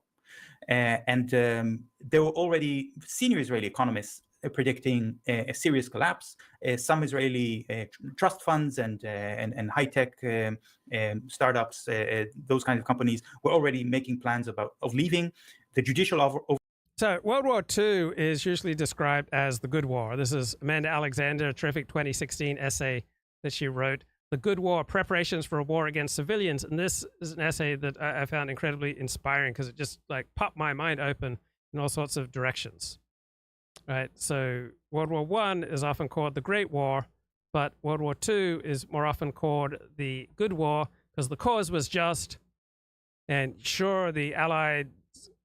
S2: And there were already senior Israeli economists predicting a serious collapse. Some Israeli trust funds and high-tech startups, those kinds of companies, were already making plans of leaving. The judicial
S1: So World War II is usually described as the Good War. This is Amanda Alexander, a terrific 2016 essay that she wrote, The Good War, Preparations for a War Against Civilians. And this is an essay that I found incredibly inspiring because it just like popped my mind open in all sorts of directions. Right. So World War I is often called the Great War, but World War II is more often called the Good War because the cause was just. And sure, the Allied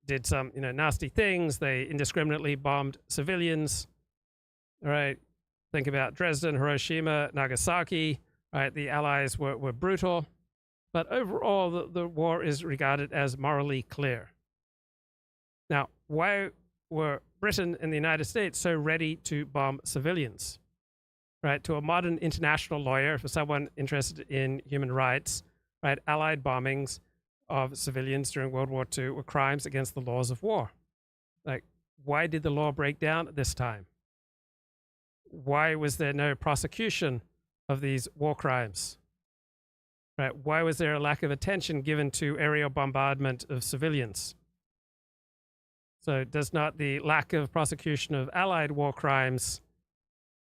S1: did some, nasty things. They indiscriminately bombed civilians. All right. Think about Dresden, Hiroshima, Nagasaki. Right. The Allies were brutal. But overall, the war is regarded as morally clear. Now, why were Britain and the United States so ready to bomb civilians? Right. To a modern international lawyer, for someone interested in human rights, right, Allied bombings of civilians during World War II were crimes against the laws of war. Like, why did the law break down at this time? Why was there no prosecution of these war crimes? Right? Why was there a lack of attention given to aerial bombardment of civilians? So does not the lack of prosecution of Allied war crimes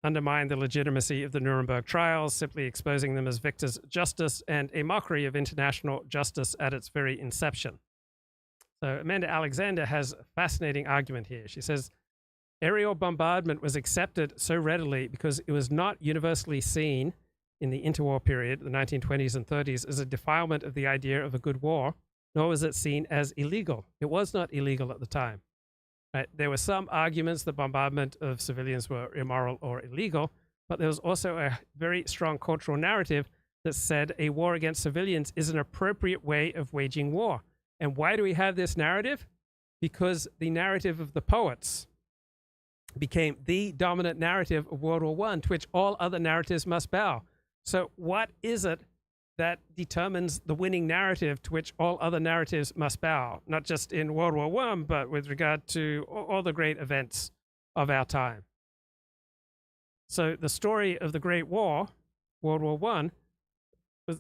S1: undermine the legitimacy of the Nuremberg Trials, simply exposing them as victors' justice and a mockery of international justice at its very inception? So Amanda Alexander has a fascinating argument here. She says, aerial bombardment was accepted so readily because it was not universally seen in the interwar period, the 1920s and 30s, as a defilement of the idea of a good war, nor was it seen as illegal. It was not illegal at the time. Right? There were some arguments that bombardment of civilians were immoral or illegal, but there was also a very strong cultural narrative that said a war against civilians is an appropriate way of waging war. And why do we have this narrative? Because the narrative of the poets became the dominant narrative of World War I, to which all other narratives must bow. So what is it that determines the winning narrative to which all other narratives must bow, not just in World War I, but with regard to all the great events of our time? So the story of the Great War, World War I,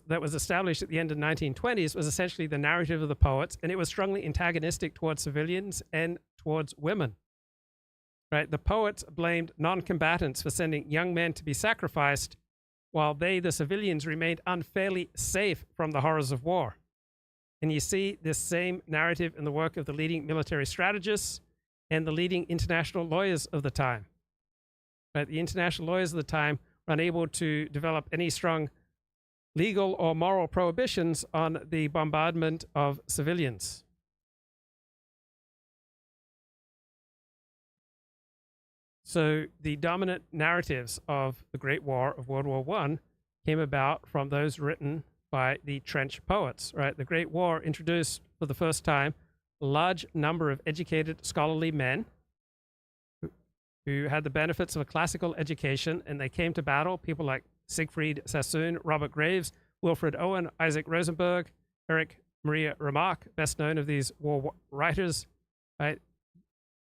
S1: that was established at the end of the 1920s, was essentially the narrative of the poets, and it was strongly antagonistic towards civilians and towards women. Right? The poets blamed non-combatants for sending young men to be sacrificed, while they, the civilians, remained unfairly safe from the horrors of war. And you see this same narrative in the work of the leading military strategists and the leading international lawyers of the time. Right? The international lawyers of the time were unable to develop any strong legal or moral prohibitions on the bombardment of civilians. So the dominant narratives of the Great War of World War I came about from those written by the trench poets, right? The Great War introduced for the first time a large number of educated scholarly men who had the benefits of a classical education, and they came to battle. People like Siegfried Sassoon, Robert Graves, Wilfred Owen, Isaac Rosenberg, Erich Maria Remarque, best known of these war writers, right?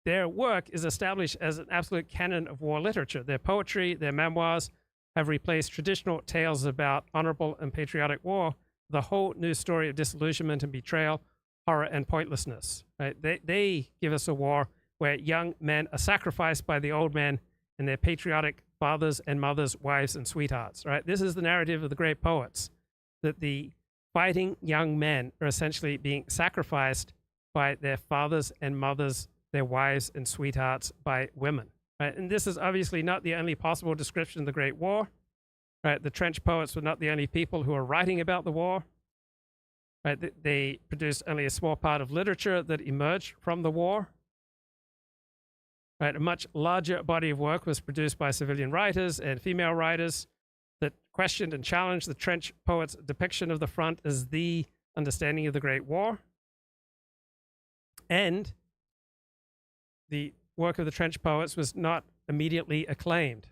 S1: Their work is established as an absolute canon of war literature. Their poetry, their memoirs have replaced traditional tales about honorable and patriotic war with a whole new story of disillusionment and betrayal, horror and pointlessness. Right? They give us a war where young men are sacrificed by the old men and their patriotic fathers and mothers, wives and sweethearts. Right? This is the narrative of the great poets, that the fighting young men are essentially being sacrificed by their fathers and mothers, their wives and sweethearts by women. Right? And this is obviously not the only possible description of the Great War. Right? The trench poets were not the only people who were writing about the war. Right? They produced only a small part of literature that emerged from the war. Right? A much larger body of work was produced by civilian writers and female writers that questioned and challenged the trench poets' depiction of the front as the understanding of the Great War. And the work of the trench poets was not immediately acclaimed.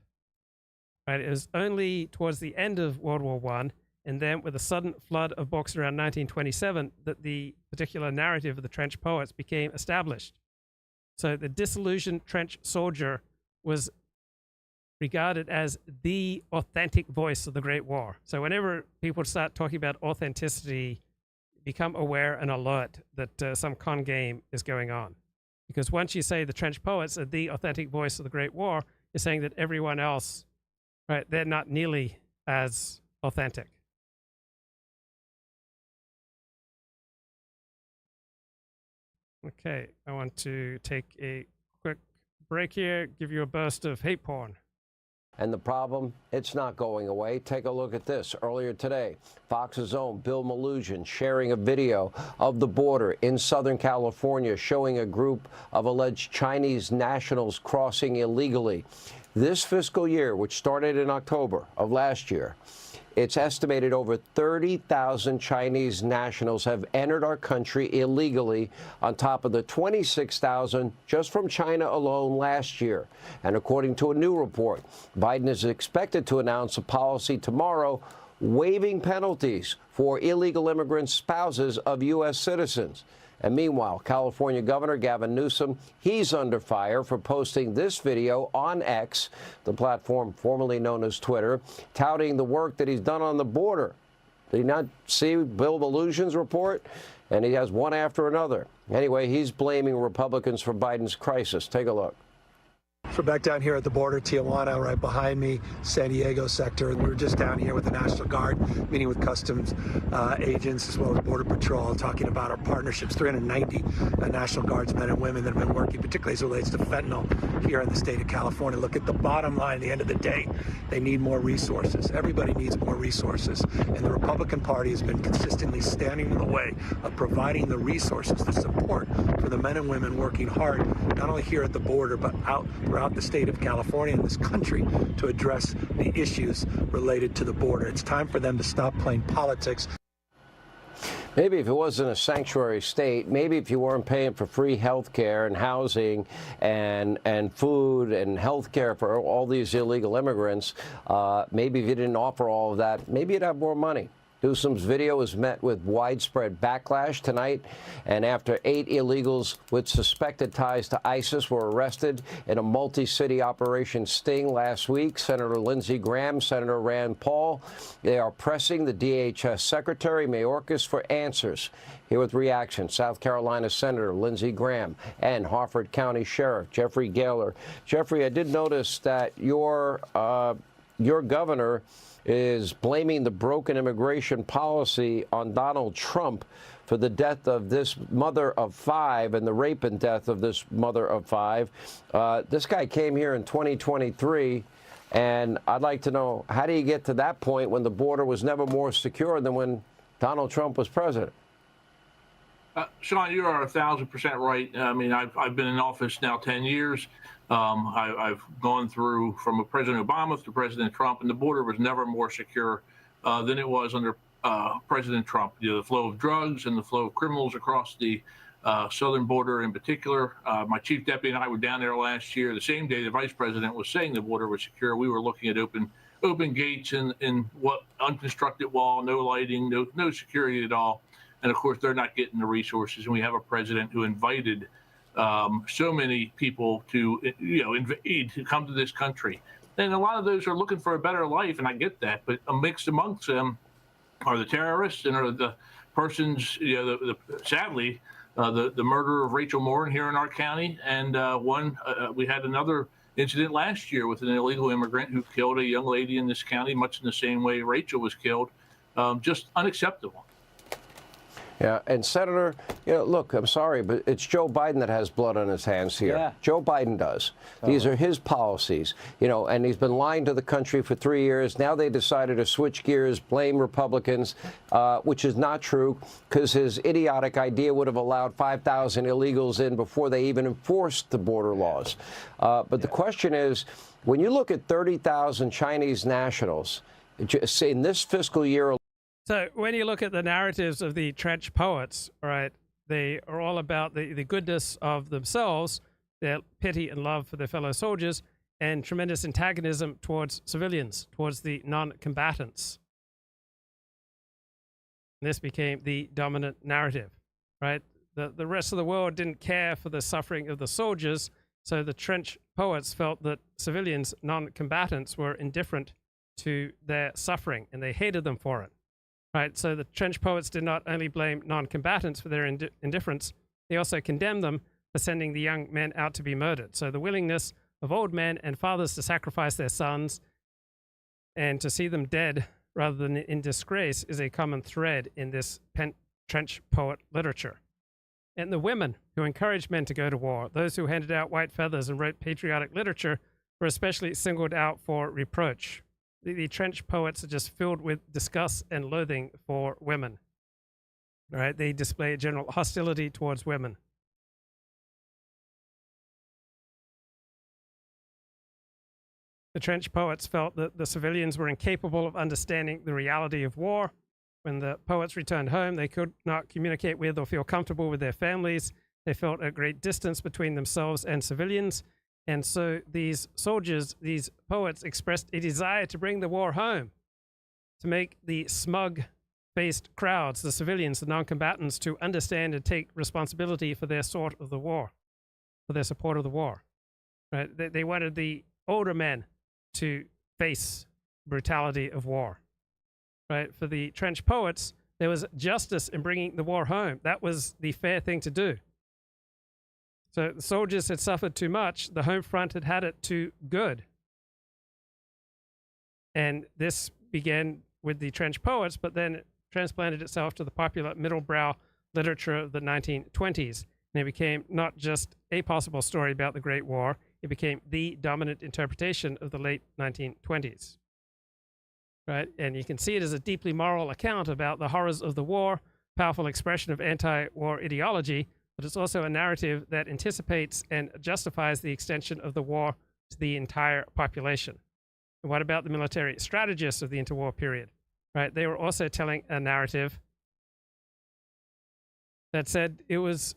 S1: Right? It was only towards the end of World War I, and then with a sudden flood of books around 1927, that the particular narrative of the trench poets became established. So the disillusioned trench soldier was regarded as the authentic voice of the Great War. So whenever people start talking about authenticity, become aware and alert that some con game is going on. Because once you say the trench poets are the authentic voice of the Great War, you're saying that everyone else, right, they're not nearly as authentic. Okay, I want to take a quick break here, give you a burst of hate porn.
S7: And the problem, it's not going away. Take a look at this. Earlier today, Fox's own Bill Malugin sharing a video of the border in Southern California showing a group of alleged Chinese nationals crossing illegally. This fiscal year, which started in October of last year, it's estimated over 30,000 Chinese nationals have entered our country illegally, on top of the 26,000 just from China alone last year. And according to a new report, Biden is expected to announce a policy tomorrow waiving penalties for illegal immigrant spouses of U.S. citizens. And meanwhile, California Governor Gavin Newsom, he's under fire for posting this video on X, the platform formerly known as Twitter, touting the work that he's done on the border. Did you not see Bill Malugin's report? And he has one after another. Anyway, he's blaming Republicans for Biden's crisis. Take a look.
S8: So back down here at the border, Tijuana, right behind me, San Diego sector. We were just down here with the National Guard, meeting with customs agents as well as Border Patrol, talking about our partnerships. 390 National Guardsmen and women that have been working, particularly as it relates to fentanyl here in the state of California. Look, at the bottom line, at the end of the day, they need more resources. Everybody needs more resources. And the Republican Party has been consistently standing in the way of providing the resources, the support for the men and women working hard, not only here at the border, but out throughout the state of California and this country to address the issues related to the border. It's time for them to stop playing politics.
S7: Maybe if it wasn't a sanctuary state, maybe if you weren't paying for free health care and housing and food and health care for all these illegal immigrants, maybe if you didn't offer all of that, maybe you'd have more money. Newsom's video was met with widespread backlash tonight, and after 8 illegals with suspected ties to ISIS were arrested in a multi-city Operation Sting last week, Senator Lindsey Graham, Senator Rand Paul, they are pressing the DHS Secretary Mayorkas for answers. Here with reaction, South Carolina Senator Lindsey Graham and Harford County Sheriff Jeffrey Gahler. Jeffrey, I did notice that your governor is blaming the broken immigration policy on Donald Trump for the death of this mother of 5 and the rape and death of this mother of 5. This guy came here in 2023, and I'd like to know, how do you get to that point when the border was never more secure than when Donald Trump was president?
S9: Sean, you are 1,000% right. I mean, I've been in office now 10 years. I've gone through from President Obama to President Trump, and the border was never more secure than it was under President Trump. You know, the flow of drugs and the flow of criminals across the southern border in particular. My chief deputy and I were down there last year. The same day the vice president was saying the border was secure, we were looking at open gates and what unconstructed wall, no lighting, no security at all. And of course, they're not getting the resources. And we have a president who invited so many people to, invade, to come to this country. And a lot of those are looking for a better life, and I get that. But mixed amongst them are the terrorists and are the persons, sadly, the murder of Rachel Moore here in our county. And we had another incident last year with an illegal immigrant who killed a young lady in this county, much in the same way Rachel was killed. Just unacceptable.
S7: Yeah, and Senator, look, I'm sorry, but it's Joe Biden that has blood on his hands here.
S10: Yeah.
S7: Joe Biden does. These are his policies, and he's been lying to the country for 3 years. Now they decided to switch gears, blame Republicans, which is not true, because his idiotic idea would have allowed 5,000 illegals in before they even enforced the border laws. But the question is, when you look at 30,000 Chinese nationals in this fiscal year.
S1: So when you look at the narratives of the trench poets, right, they are all about the goodness of themselves, their pity and love for their fellow soldiers, and tremendous antagonism towards civilians, towards the non-combatants. This became the dominant narrative, right? The rest of the world didn't care for the suffering of the soldiers, so the trench poets felt that civilians, non-combatants, were indifferent to their suffering, and they hated them for it. Right, so the trench poets did not only blame non-combatants for their indifference, they also condemned them for sending the young men out to be murdered. So the willingness of old men and fathers to sacrifice their sons and to see them dead rather than in disgrace is a common thread in this trench poet literature. And the women who encouraged men to go to war, those who handed out white feathers and wrote patriotic literature, were especially singled out for reproach. The trench poets are just filled with disgust and loathing for women. All right, they display general hostility towards women. The trench poets felt that the civilians were incapable of understanding the reality of war. When the poets returned home, they could not communicate with or feel comfortable with their families. They felt a great distance between themselves and civilians. And so these soldiers, these poets, expressed a desire to bring the war home, to make the smug-faced crowds, the civilians, the non-combatants, to understand and take responsibility for their sort of the war, for their support of the war. Right? They wanted the older men to face brutality of war. Right? For the trench poets, there was justice in bringing the war home. That was the fair thing to do. So the soldiers had suffered too much. The home front had had it too good. And this began with the trench poets, but then it transplanted itself to the popular middle-brow literature of the 1920s. And it became not just a possible story about the Great War, it became the dominant interpretation of the late 1920s. Right? And you can see it as a deeply moral account about the horrors of the war, powerful expression of anti-war ideology, but it's also a narrative that anticipates and justifies the extension of the war to the entire population. And what about the military strategists of the interwar period? Right? They were also telling a narrative that said it was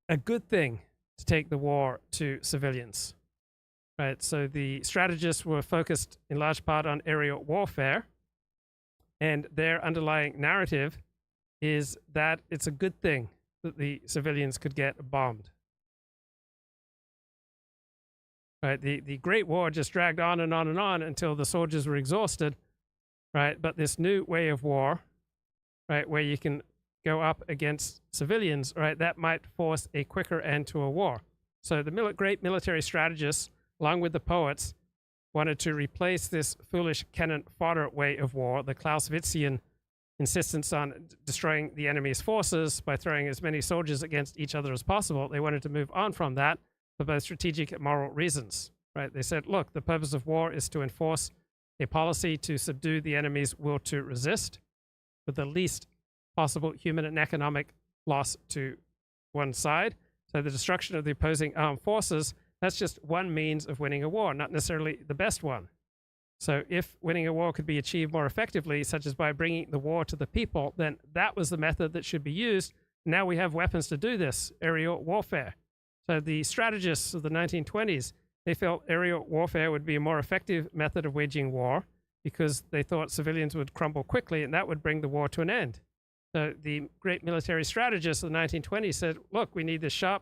S1: a good thing to take the war to civilians. Right? So the strategists were focused in large part on aerial warfare, and their underlying narrative is that it's a good thing that the civilians could get bombed. Right? The Great War just dragged on and on and on until the soldiers were exhausted. Right? But this new way of war, right, where you can go up against civilians, right, that might force a quicker end to a war. So the great military strategists, along with the poets, wanted to replace this foolish cannon fodder way of war, the Clausewitzian insistence on destroying the enemy's forces by throwing as many soldiers against each other as possible. They wanted to move on from that for both strategic and moral reasons. Right? They said, look, the purpose of war is to enforce a policy to subdue the enemy's will to resist with the least possible human and economic loss to one side. So the destruction of the opposing armed forces, that's just one means of winning a war, not necessarily the best one. So if winning a war could be achieved more effectively, such as by bringing the war to the people, then that was the method that should be used. Now we have weapons to do this, aerial warfare. So the strategists of the 1920s, they felt aerial warfare would be a more effective method of waging war because they thought civilians would crumble quickly and that would bring the war to an end. So the great military strategists of the 1920s said, look, we need this sharp,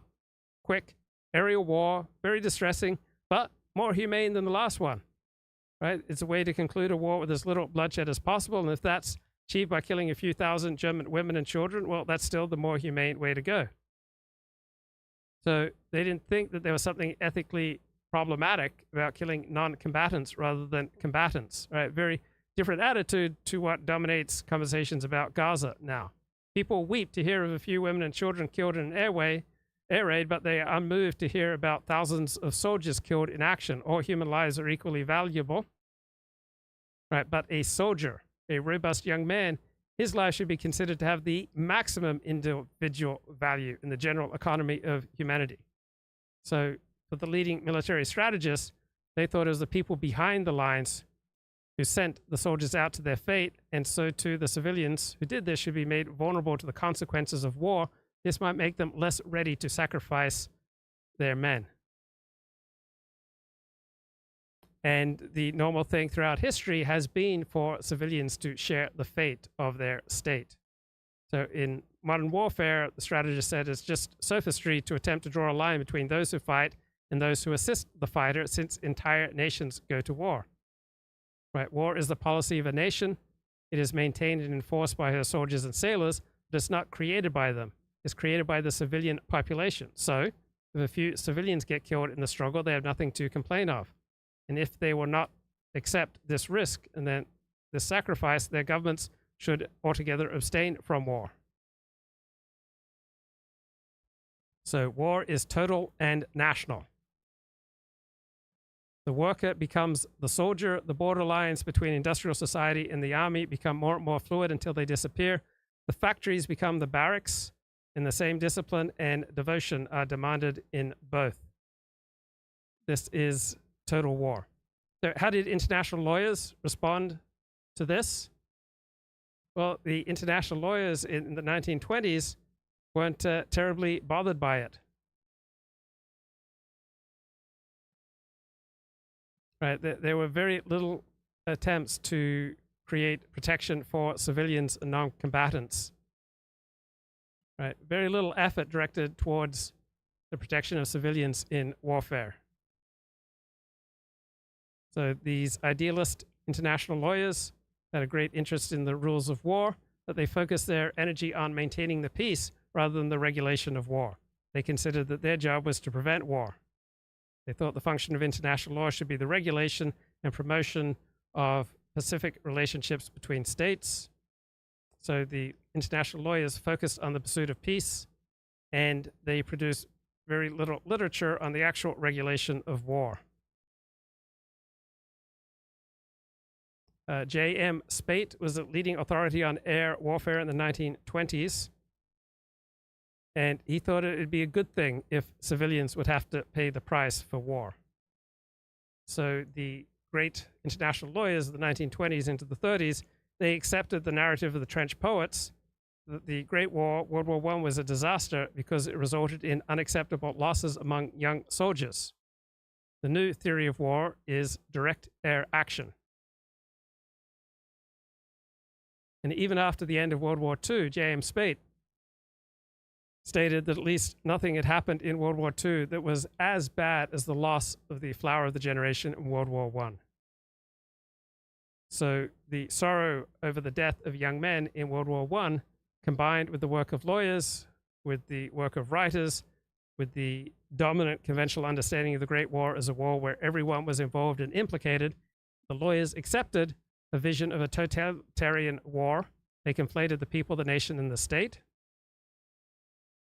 S1: quick aerial war, very distressing, but more humane than the last one. Right? It's a way to conclude a war with as little bloodshed as possible, and if that's achieved by killing a few thousand German women and children, well, that's still the more humane way to go. So they didn't think that there was something ethically problematic about killing non-combatants rather than combatants. Right? Very different attitude to what dominates conversations about Gaza now. People weep to hear of a few women and children killed in an air raid, but they are unmoved to hear about thousands of soldiers killed in action. All human lives are equally valuable. Right, but a soldier, a robust young man, his life should be considered to have the maximum individual value in the general economy of humanity. So for the leading military strategists, they thought it was the people behind the lines who sent the soldiers out to their fate, and so too the civilians who did this should be made vulnerable to the consequences of war. This might make them less ready to sacrifice their men. And the normal thing throughout history has been for civilians to share the fate of their state. So in modern warfare, the strategist said it's just sophistry to attempt to draw a line between those who fight and those who assist the fighter, since entire nations go to war. Right? War is the policy of a nation. It is maintained and enforced by her soldiers and sailors, but it's not created by them. It's created by the civilian population. So if a few civilians get killed in the struggle, they have nothing to complain of. And if they will not accept this risk and then this sacrifice, their governments should altogether abstain from war. So war is total and national. The worker becomes the soldier. The border lines between industrial society and the army become more and more fluid until they disappear. The factories become the barracks, and the same discipline and devotion are demanded in both. This is total war. So how did international lawyers respond to this? Well, the international lawyers in the 1920s weren't terribly bothered by it. Right? There were very little attempts to create protection for civilians and non-combatants. Right? Very little effort directed towards the protection of civilians in warfare. So these idealist international lawyers had a great interest in the rules of war, but they focused their energy on maintaining the peace rather than the regulation of war. They considered that their job was to prevent war. They thought the function of international law should be the regulation and promotion of pacific relationships between states. So the international lawyers focused on the pursuit of peace, and they produced very little literature on the actual regulation of war. J.M. Spate was a leading authority on air warfare in the 1920s, and he thought it would be a good thing if civilians would have to pay the price for war. So the great international lawyers of the 1920s into the 30s, they accepted the narrative of the trench poets that the Great War, World War I, was a disaster because it resulted in unacceptable losses among young soldiers. The new theory of war is direct air action. And even after the end of World War II, J.M. Spate stated that at least nothing had happened in World War II that was as bad as the loss of the flower of the generation in World War I. So the sorrow over the death of young men in World War I, combined with the work of lawyers, with the work of writers, with the dominant conventional understanding of the Great War as a war where everyone was involved and implicated, the lawyers accepted a vision of a totalitarian war. They conflated the people, the nation, and the state.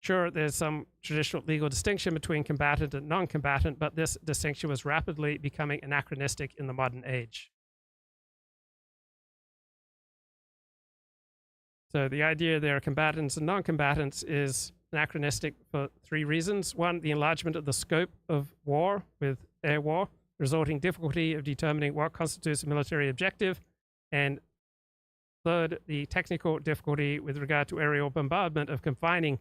S1: Sure, there's some traditional legal distinction between combatant and non-combatant, but this distinction was rapidly becoming anachronistic in the modern age. So the idea there are combatants and non-combatants is anachronistic for three reasons. One, the enlargement of the scope of war with air war, resulting difficulty of determining what constitutes a military objective. And third, the technical difficulty with regard to aerial bombardment of confining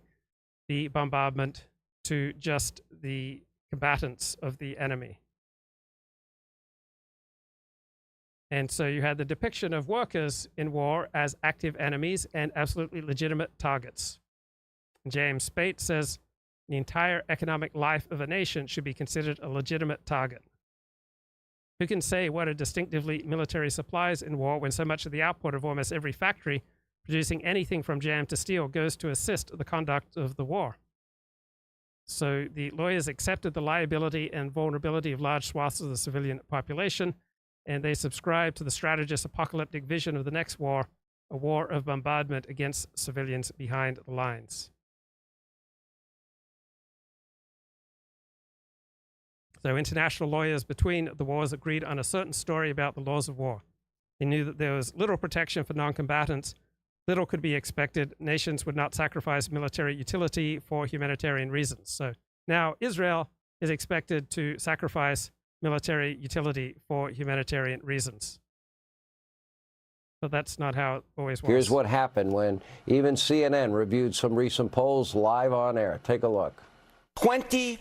S1: the bombardment to just the combatants of the enemy. And so you had the depiction of workers in war as active enemies and absolutely legitimate targets. James Spate says the entire economic life of a nation should be considered a legitimate target. Who can say what are distinctively military supplies in war when so much of the output of almost every factory producing anything from jam to steel goes to assist the conduct of the war? So the lawyers accepted the liability and vulnerability of large swaths of the civilian population, and they subscribed to the strategist's apocalyptic vision of the next war a war of bombardment against civilians behind the lines. So international lawyers between the wars agreed on a certain story about the laws of war. They knew that there was little protection for non-combatants. Little could be expected. Nations would not sacrifice military utility for humanitarian reasons. So now Israel is expected to sacrifice military utility for humanitarian reasons. But that's not how it always was.
S7: Here's what happened when even CNN reviewed some recent polls live on air. Take a look.
S10: 21%.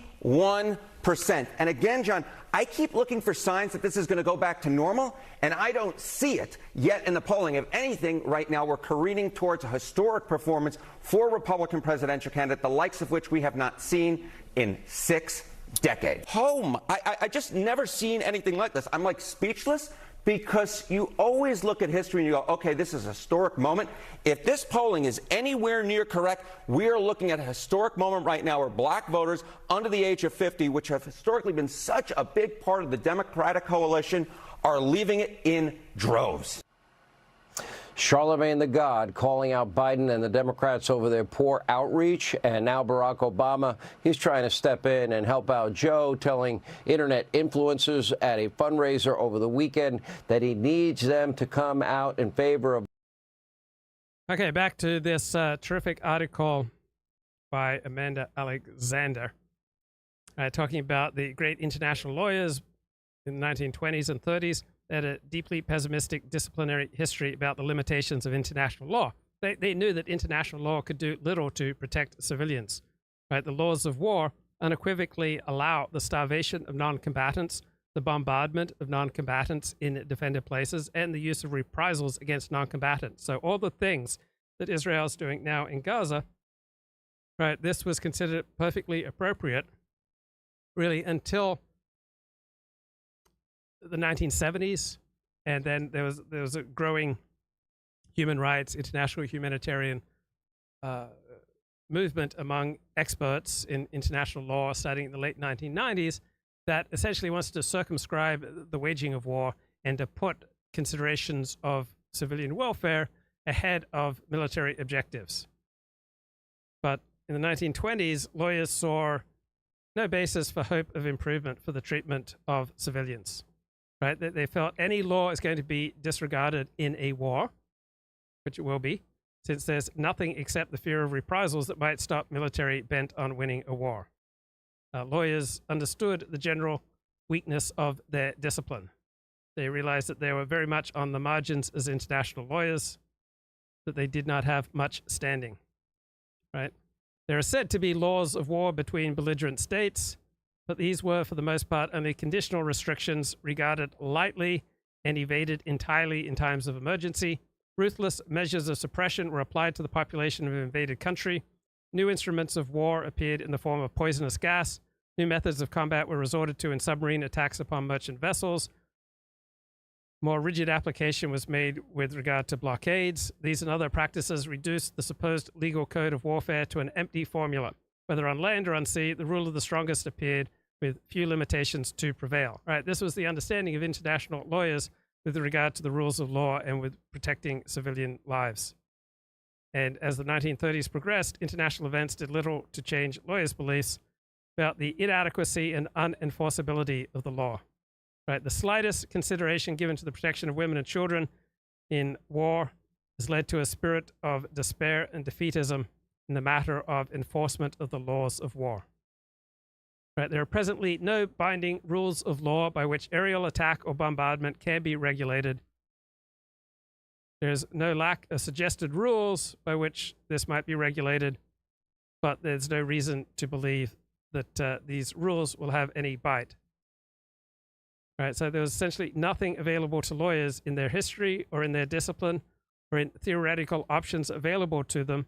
S10: And again, John, I keep looking for signs that this is going to go back to normal, and I don't see it yet in the polling. If anything, right now we're careening towards a historic performance for Republican presidential candidate, the likes of which we have not seen in 6 decades. I just never seen anything like this. I'm like speechless, because you always look at history and you go, okay, this is a historic moment. If this polling is anywhere near correct, we are looking at a historic moment right now where black voters under the age of 50, which have historically been such a big part of the Democratic coalition, are leaving it in droves.
S7: Charlemagne the God calling out Biden and the Democrats over their poor outreach. And now Barack Obama, he's trying to step in and help out Joe, telling internet influencers at a fundraiser over the weekend that he needs them to come out in favor of.
S1: Okay, back to this terrific article by Amanda Alexander, talking about the great international lawyers in the 1920s and 30s. They had a deeply pessimistic disciplinary history about the limitations of international law. They knew that international law could do little to protect civilians. Right? The laws of war unequivocally allow the starvation of non-combatants, the bombardment of non-combatants in defended places, and the use of reprisals against non-combatants. So all the things that Israel is doing now in Gaza, right, this was considered perfectly appropriate, really, until the 1970s, and then there was a growing human rights, international humanitarian movement among experts in international law starting in the late 1990s that essentially wants to circumscribe the waging of war and to put considerations of civilian welfare ahead of military objectives. But in the 1920s, lawyers saw no basis for hope of improvement for the treatment of civilians. Right? They felt any law is going to be disregarded in a war, which it will be, since there's nothing except the fear of reprisals that might stop military bent on winning a war. Lawyers understood the general weakness of their discipline. They realized that they were very much on the margins as international lawyers, that they did not have much standing. Right? There are said to be laws of war between belligerent states, but these were, for the most part, only conditional restrictions regarded lightly and evaded entirely in times of emergency. Ruthless measures of suppression were applied to the population of an invaded country. New instruments of war appeared in the form of poisonous gas. New methods of combat were resorted to in submarine attacks upon merchant vessels. More rigid application was made with regard to blockades. These and other practices reduced the supposed legal code of warfare to an empty formula. Whether on land or on sea, the rule of the strongest appeared, with few limitations to prevail. Right? This was the understanding of international lawyers with regard to the rules of law and with protecting civilian lives. And as the 1930s progressed, international events did little to change lawyers' beliefs about the inadequacy and unenforceability of the law. Right? The slightest consideration given to the protection of women and children in war has led to a spirit of despair and defeatism in the matter of enforcement of the laws of war. Right, there are presently no binding rules of law by which aerial attack or bombardment can be regulated. There's no lack of suggested rules by which this might be regulated, but there's no reason to believe that these rules will have any bite. Right, so there was essentially nothing available to lawyers in their history or in their discipline or in theoretical options available to them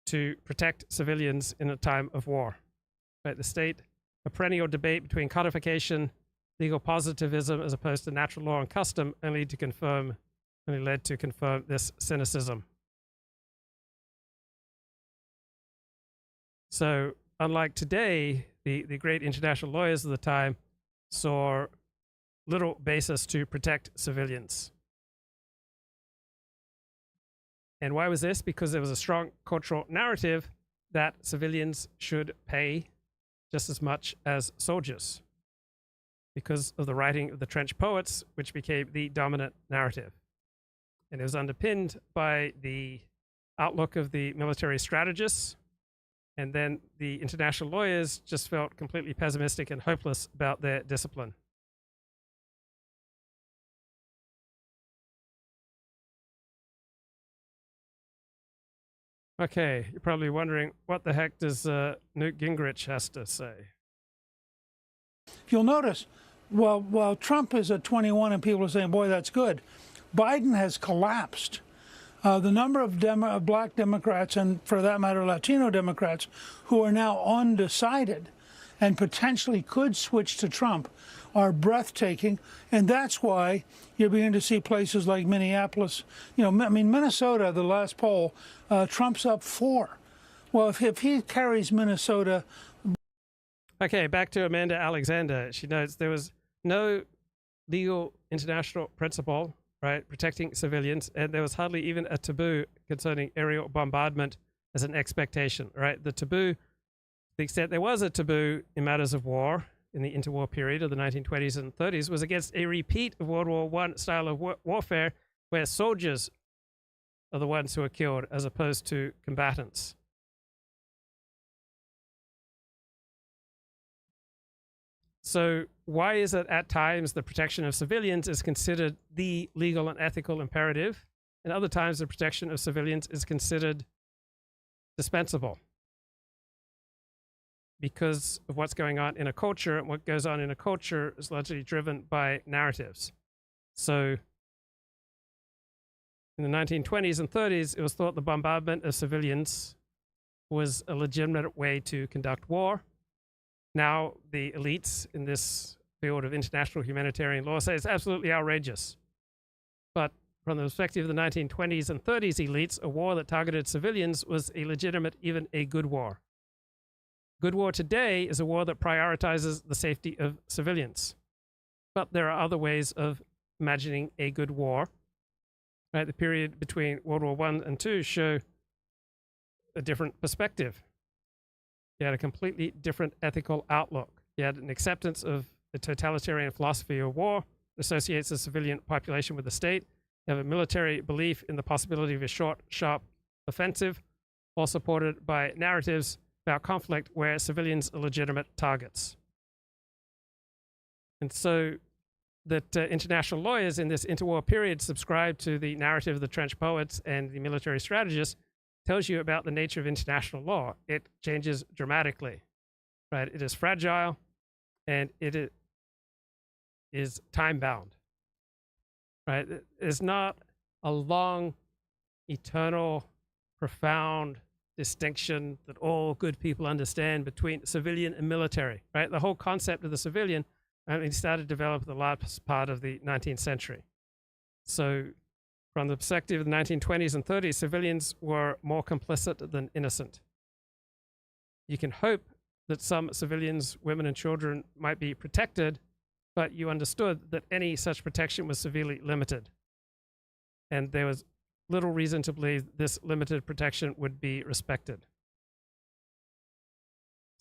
S1: to protect civilians in a time of war. Right, the state, a perennial debate between codification, legal positivism, as opposed to natural law and custom, only led to confirm this cynicism. So, unlike today, the great international lawyers of the time saw little basis to protect civilians. And why was this? Because there was a strong cultural narrative that civilians should pay just as much as soldiers, because of the writing of the trench poets, which became the dominant narrative. And it was underpinned by the outlook of the military strategists. And then the international lawyers just felt completely pessimistic and hopeless about their discipline. Okay, you're probably wondering, what the heck does Newt Gingrich has to say?
S11: You'll notice, while Trump is at 21 and people are saying, boy, that's good, Biden has collapsed. The number of black Democrats, and for that matter, Latino Democrats, who are now undecided and potentially could switch to Trump are breathtaking. And that's why you're beginning to see places like Minneapolis. You know, I mean, Minnesota, the last poll, Trump's up 4. Well, if he carries Minnesota.
S1: Okay, back to Amanda Alexander. She notes there was no legal international principle, right, protecting civilians, and there was hardly even a taboo concerning aerial bombardment as an expectation, right? The taboo, to the extent there was a taboo in matters of war in the interwar period of the 1920s and 30s, was against a repeat of World War I style of warfare, where soldiers are the ones who are killed as opposed to combatants. So why is it at times the protection of civilians is considered the legal and ethical imperative, and other times the protection of civilians is considered dispensable? Because of what's going on in a culture, and what goes on in a culture is largely driven by narratives. So in the 1920s and 30s, it was thought the bombardment of civilians was a legitimate way to conduct war. Now the elites in this field of international humanitarian law say it's absolutely outrageous. But from the perspective of the 1920s and 30s elites, a war that targeted civilians was a legitimate, even a good war. Good war today is a war that prioritizes the safety of civilians. But there are other ways of imagining a good war. Right? The period between World War I and II show a different perspective. You had a completely different ethical outlook. You had an acceptance of the totalitarian philosophy of war that associates the civilian population with the state. You have a military belief in the possibility of a short, sharp offensive, all supported by narratives about conflict where civilians are legitimate targets. And so that international lawyers in this interwar period subscribe to the narrative of the trench poets and the military strategists tells you about the nature of international law. It changes dramatically, right? It is fragile, and it is time-bound, right? It's not a long, eternal, profound distinction that all good people understand between civilian and military, right? The whole concept of the civilian started to develop at the last part of the 19th century. So from the perspective of the 1920s and 30s, civilians were more complicit than innocent. You can hope that some civilians, women and children, might be protected, but you understood that any such protection was severely limited. And there was little reason to believe this limited protection would be respected.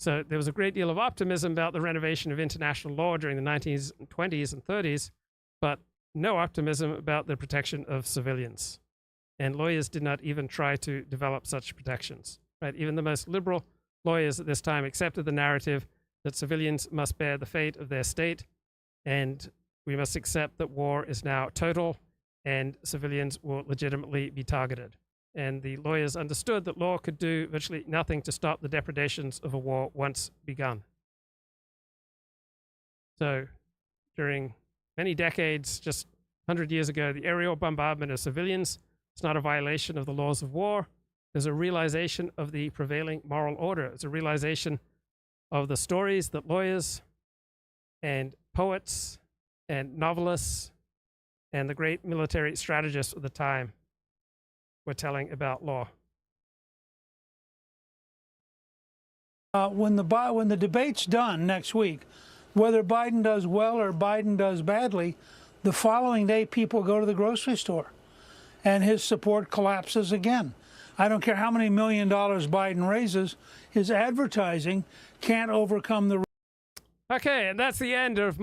S1: So there was a great deal of optimism about the renovation of international law during the 1920s and 30s, but no optimism about the protection of civilians. And lawyers did not even try to develop such protections. Right? Even the most liberal lawyers at this time accepted the narrative that civilians must bear the fate of their state, and we must accept that war is now total and civilians will legitimately be targeted. And the lawyers understood that law could do virtually nothing to stop the depredations of a war once begun. So during many decades, just 100 years ago, the aerial bombardment of civilians is not a violation of the laws of war. There's a realization of the prevailing moral order. It's a realization of the stories that lawyers and poets and novelists and the great military strategists of the time were telling about law.
S11: When the debate's done next week, whether Biden does well or Biden does badly, the following day people go to the grocery store. and his support collapses again. I don't care how many $1 million Biden raises, his advertising can't overcome the.
S1: Okay, and that's the end of